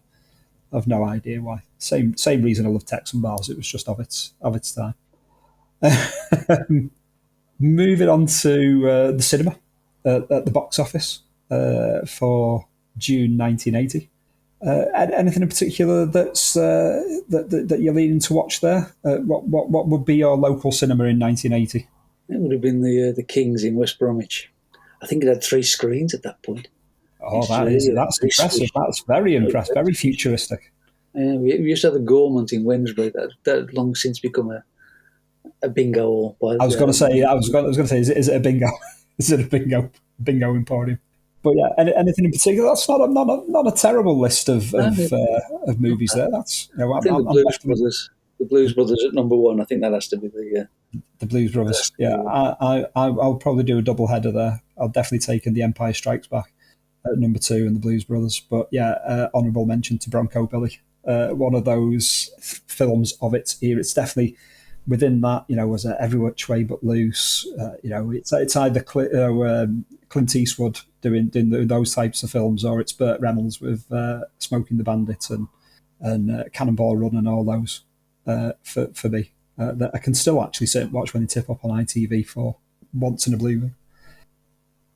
I've no idea why. Same reason I love Texan Bars. It was just of its time. Moving on to the cinema at the box office for June 1980. Anything in particular that's that you're leaning to watch there? What would be your local cinema in 1980? It would have been the Kings in West Bromwich. I think it had 3 screens at that point. Oh, that's impressive. That's very impressive. Very futuristic. We used to have the Gormont in Wednesbury. That had long since become a bingo hall. I was going to say, is it a bingo? Is it a bingo emporium? But yeah, anything in particular? That's not a terrible list of movies there. That's the Blues Brothers at number 1. I think that has to be the Blues Brothers. Yeah, I'll probably do a double header there. I'll definitely take in The Empire Strikes Back at number 2 and the Blues Brothers. But yeah, honourable mention to Bronco Billy. One of those films of its era. It's definitely within that. Was Every Which Way But Loose. It's either Clint Eastwood doing those types of films, or it's Burt Reynolds with Smoking the Bandit and Cannonball Run and all those for me. That I can still actually sit and watch when they tip up on ITV for once in a blue moon.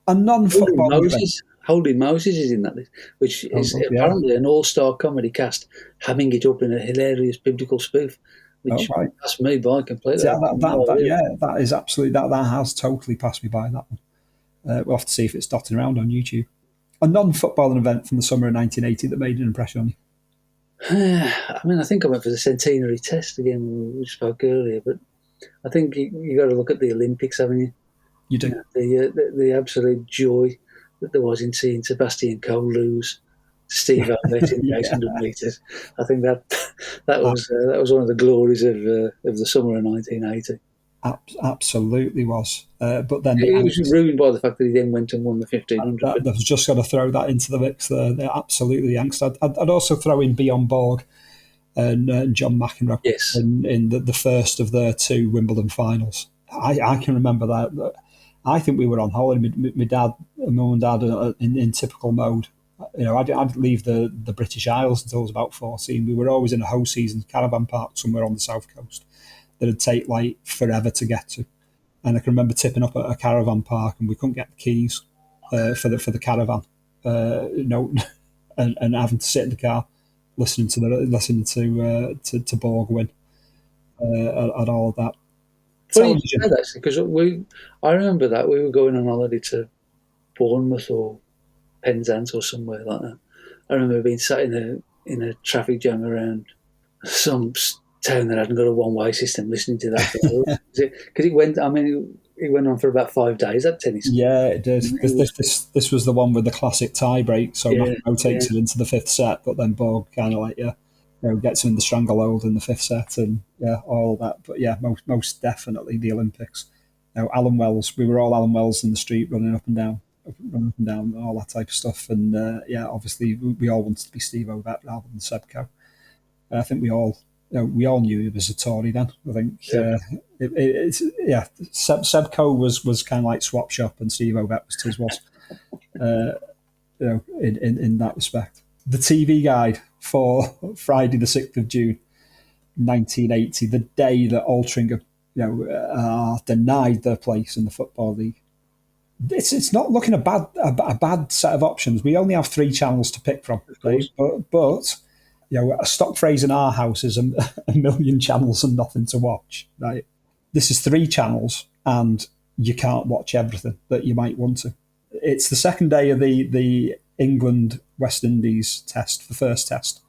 A non-football event. Holy Moses is in that list, which is apparently an all-star comedy cast, having it up in a hilarious biblical spoof, which passed me by completely. That is absolutely that has totally passed me by, that one. We'll have to see if it's dotted around on YouTube. A non-footballing event from the summer of 1980 that made an impression on you? I mean, I think I went for the centenary test again, we spoke earlier, but I think you got to look at the Olympics, haven't you? You do. The absolute joy that there was in seeing Sebastian Coe lose to Steve Albert in the 800 metres. I think that was one of the glories of the summer of 1980. Absolutely was. But then he was ruined by the fact that he then went and won the 1500. I was just going to throw that into the mix there. They're absolutely the angst. I'd also throw in Bjorn Borg and John McEnroe in the first of their 2 Wimbledon finals. I can remember that. I think we were on holiday. My dad, mum and dad, in typical mode. I'd leave the British Isles until I was about 14. We were always in a whole season caravan park somewhere on the south coast that would take like forever to get to. And I can remember tipping up at a caravan park and we couldn't get the keys for the caravan. And having to sit in the car listening to Borg win and all of that. Funny you say that, actually, because I remember that we were going on holiday to Bournemouth or Penzance or somewhere like that. I remember being sat in a traffic jam around some town that hadn't got a one-way system listening to that. Because it went, I mean, it went on for about 5 days, that tennis. Yeah, it did. This was the one with the classic tie break, so Maffeo takes it into the fifth set, but then Borg kind of like, gets him in the stranglehold in the fifth set, and all that. But yeah, most definitely the Olympics. Alan Wells, we were all Alan Wells in the street running up and down, all that type of stuff. And obviously we all wanted to be Steve Ovett rather than Seb Coe. I think we all knew he was a Tory then. I think Seb Coe was kind of like swap shop, and Steve Ovett was Tiswas. In that respect. The TV guide for Friday the 6th of June 1980, the day that Altrincham are denied their place in the Football League. It's not looking a bad set of options. We only have 3 channels to pick from, but a stock phrase in our house is a million channels and nothing to watch. Right? This is 3 channels, and you can't watch everything that you might want to. It's the second day of the England West Indies test, the first test,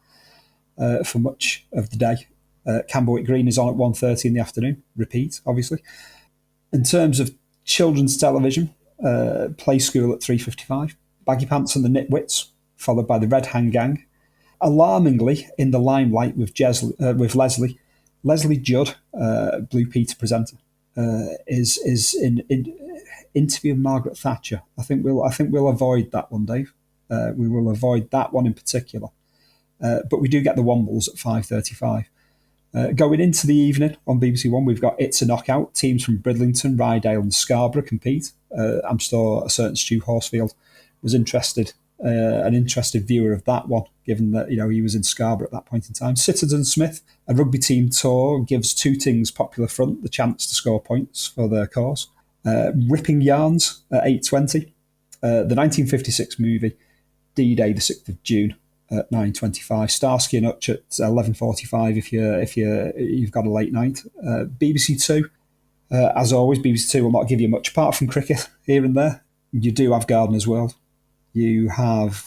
for much of the day. Camberwick Green is on at 1:30 in the afternoon. Repeat, obviously. In terms of children's television, Play School at 3:55. Baggy Pants and the Nitwits, followed by the Red Hand Gang. Alarmingly, in the limelight with Leslie Judd, Blue Peter presenter, is in interview with Margaret Thatcher. I think we'll avoid that one, Dave. We will avoid that one in particular. But we do get the Wombles at 5:35. Going into the evening on BBC One, we've got It's a Knockout. Teams from Bridlington, Rydale and Scarborough compete. I'm sure a certain Stu Horsfield was an interested viewer of that one, given that he was in Scarborough at that point in time. Citizen Smith, a rugby team tour, gives Tooting's Popular Front the chance to score points for their cause. Ripping Yarns at 8:20. The 1956 movie D-Day, the 6th of June at 9:25. Starsky and Hutch at 11:45 if you've got a late night. BBC Two, as always, BBC Two will not give you much apart from cricket here and there. You do have Gardener's World. You have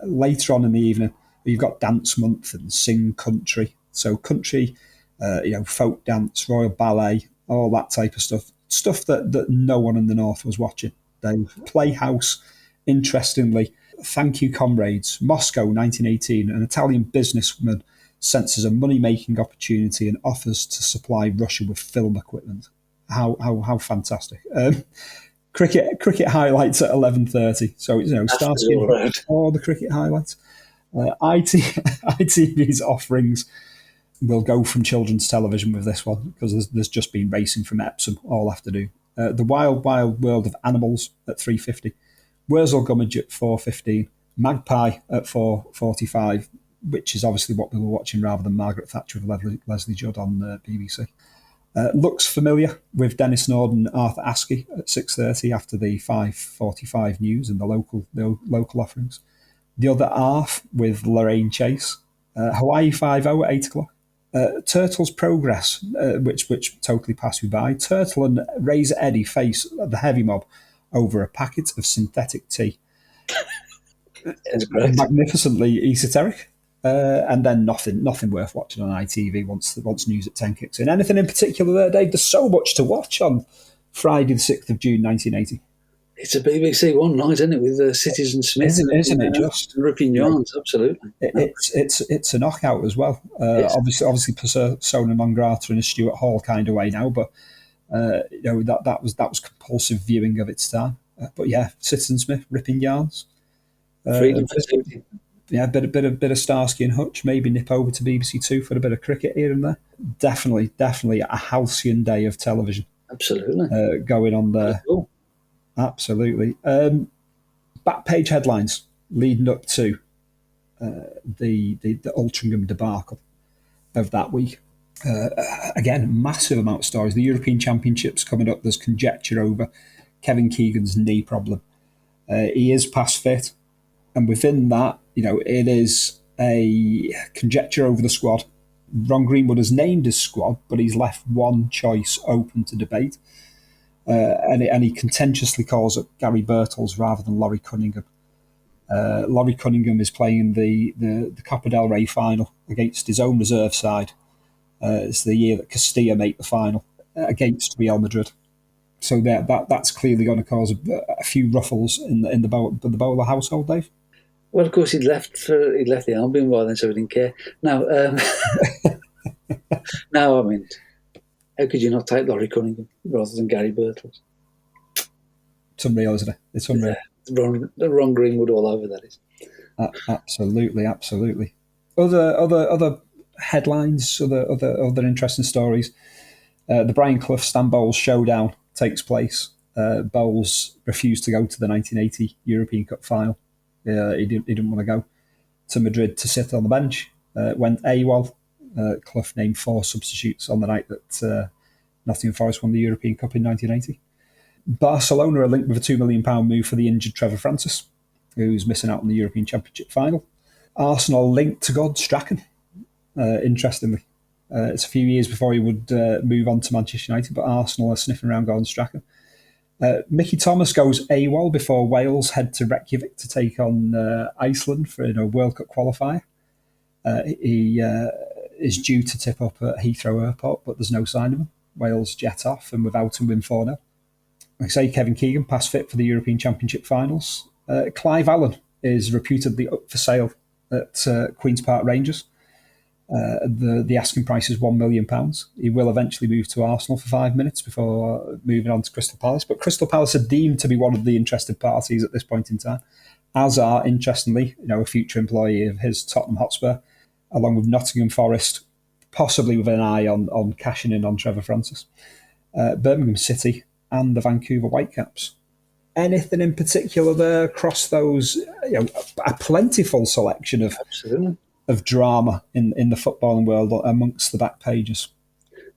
later on in the evening, you've got Dance Month and Sing Country. So country, folk dance, Royal Ballet, all that type of stuff. Stuff that no one in the North was watching. Playhouse, interestingly, Thank You Comrades, Moscow 1918, an Italian businesswoman senses a money-making opportunity and offers to supply Russia with film equipment. How fantastic. Cricket highlights at 11:30. So Starsky all the cricket highlights. ITV's offerings will go from children's television with this one, because there's just been racing from Epsom all afternoon. The Wild Wild World of Animals at 3:50. Wurzel Gummidge at 4:15. Magpie at 4:45, which is obviously what we were watching rather than Margaret Thatcher with Leslie Judd on BBC. Looks Familiar with Dennis Norden and Arthur Askey at 6:30 after the 5:45 news and the local offerings. The Other Half with Lorraine Chase. Hawaii 5-0 at 8 o'clock. Turtle's Progress, which totally passed me by. Turtle and Razor Eddie face the heavy mob over a packet of synthetic tea. It's great. Magnificently esoteric. And then nothing worth watching on ITV once news at 10 kicks in. Anything in particular there, Dave? There's so much to watch on Friday the 6th of June 1980. It's a BBC one night, isn't it, with Citizen Smith? Isn't it just? Ripping Yarns, absolutely. It's a knockout as well. Obviously persona non grata in a Stuart Hall kind of way now, but that was compulsive viewing of its time. But yeah, Citizen Smith, Ripping Yarns. Freedom Facility. Yeah, a bit of Starsky and Hutch. Maybe nip over to BBC Two for a bit of cricket here and there. Definitely a halcyon day of television. Absolutely. Going on there. Cool. Absolutely. Back page headlines leading up to the Altrincham debacle of that week. Again, massive amount of stories. The European Championships coming up. There's conjecture over Kevin Keegan's knee problem. He is past fit. And within that, it is a conjecture over the squad. Ron Greenwood has named his squad, but he's left one choice open to debate. And he contentiously calls it Gary Birtles rather than Laurie Cunningham. Laurie Cunningham is playing the Copa del Rey final against his own reserve side It's the year that Castilla make the final against Real Madrid. So that's clearly going to cause a few ruffles in the bowler household, Dave. Well, of course, he'd left the Albion by then, so he didn't care. No, no, I mean, how could you not take Laurie Cunningham rather than Gary Birtles? It's unreal, isn't it? It's unreal. The wrong Greenwood all over, that is. Absolutely. Other headlines, other interesting stories. The Brian Clough Stan Bowles showdown takes place. Bowles refused to go to the 1980 European Cup final. He didn't want to go to Madrid to sit on the bench. Went AWOL. Clough named 4 substitutes on the night that Nottingham Forest won the European Cup in 1980. Barcelona are linked with a £2 million move for the injured Trevor Francis, who's missing out on the European Championship final. Arsenal linked to Gordon Strachan, interestingly. It's a few years before he would move on to Manchester United, but Arsenal are sniffing around Gordon Strachan. Mickey Thomas goes AWOL before Wales head to Reykjavik to take on Iceland for a World Cup qualifier. He is due to tip up at Heathrow Airport, but there's no sign of him. Wales jet off and without him win 4-0. Like I say, Kevin Keegan passed fit for the European Championship finals. Clive Allen is reputedly up for sale at Queen's Park Rangers. The asking price is £1 million. He will eventually move to Arsenal for 5 minutes before moving on to Crystal Palace. But Crystal Palace are deemed to be one of the interested parties at this point in time, as are, interestingly, a future employee of his, Tottenham Hotspur, along with Nottingham Forest, possibly with an eye on cashing in on Trevor Francis, Birmingham City, and the Vancouver Whitecaps. Anything in particular there across those? A plentiful selection of Absolutely. Of drama in the footballing world amongst the back pages.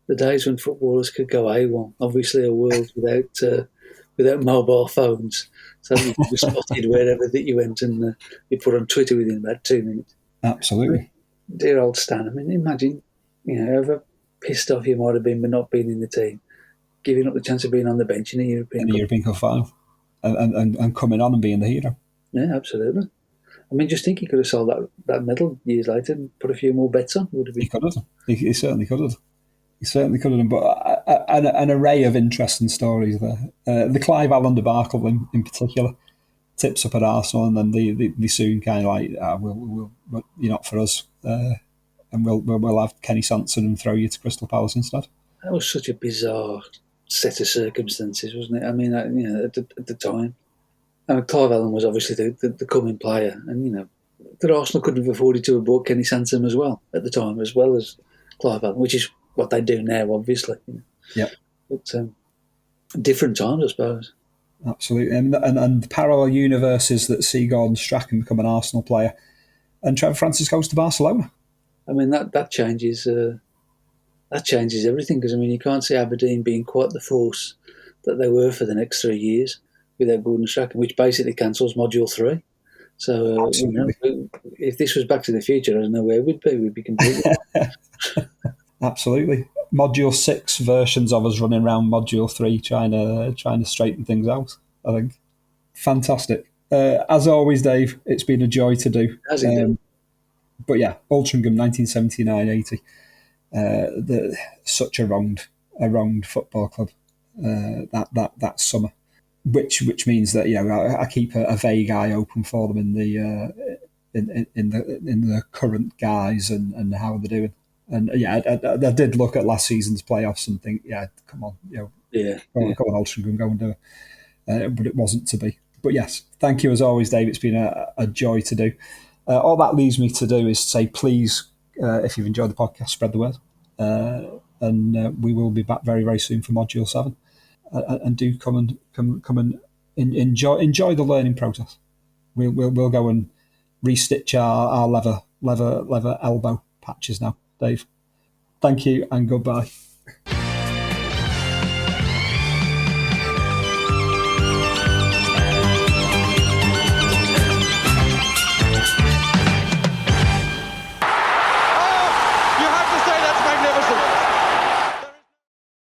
The days when footballers could go AWOL. Obviously, a world without mobile phones, so you could be spotted wherever that you went, and you put on Twitter within about 2 minutes. Absolutely. Dear old Stan. I mean, imagine, however pissed off you might have been by not being in the team, giving up the chance of being on the bench in the European Cup final, and coming on and being the hero. Yeah, absolutely. I mean, just think he could have sold that medal years later and put a few more bets on. Would have been. He could have. He certainly could have. He certainly could have. But an array of interesting stories there. The Clive Allen debacle in particular tips up at Arsenal, and then they soon kind of like, we'll you're not for us, and we'll have Kenny Sanson and throw you to Crystal Palace instead. That was such a bizarre set of circumstances, wasn't it? I mean, at the time. Clive Allen was obviously the coming player, and that Arsenal couldn't have afforded to have bought Kenny Sansom as well at the time, as well as Clive Allen, which is what they do now, obviously. Yeah, but different times, I suppose. Absolutely, and the parallel universes that see Gordon Strachan become an Arsenal player, and Trevor Francis goes to Barcelona. I mean that changes everything, because I mean you can't see Aberdeen being quite the force that they were for the next 3 years without Gordon Strachan, which basically cancels Module 3. So if this was Back to the Future, I don't know where we'd be. We'd be completely... Absolutely. Module 6 versions of us running around Module 3 trying to straighten things out, I think. Fantastic. As always, Dave, it's been a joy to do. But yeah, Altrincham 1979-80. Such a wronged football club that summer. Which means that I keep a vague eye open for them in the current guise and how they're doing. And I did look at last season's playoffs and think, come on, come on, Altrincham, go and do it. But it wasn't to be. But yes, thank you as always, Dave. It's been a joy to do. All that leaves me to do is say, please, if you've enjoyed the podcast, spread the word, and we will be back very, very soon for Module 7. And do come and enjoy the learning process. We'll go and restitch our leather elbow patches now, Dave. Thank you and goodbye.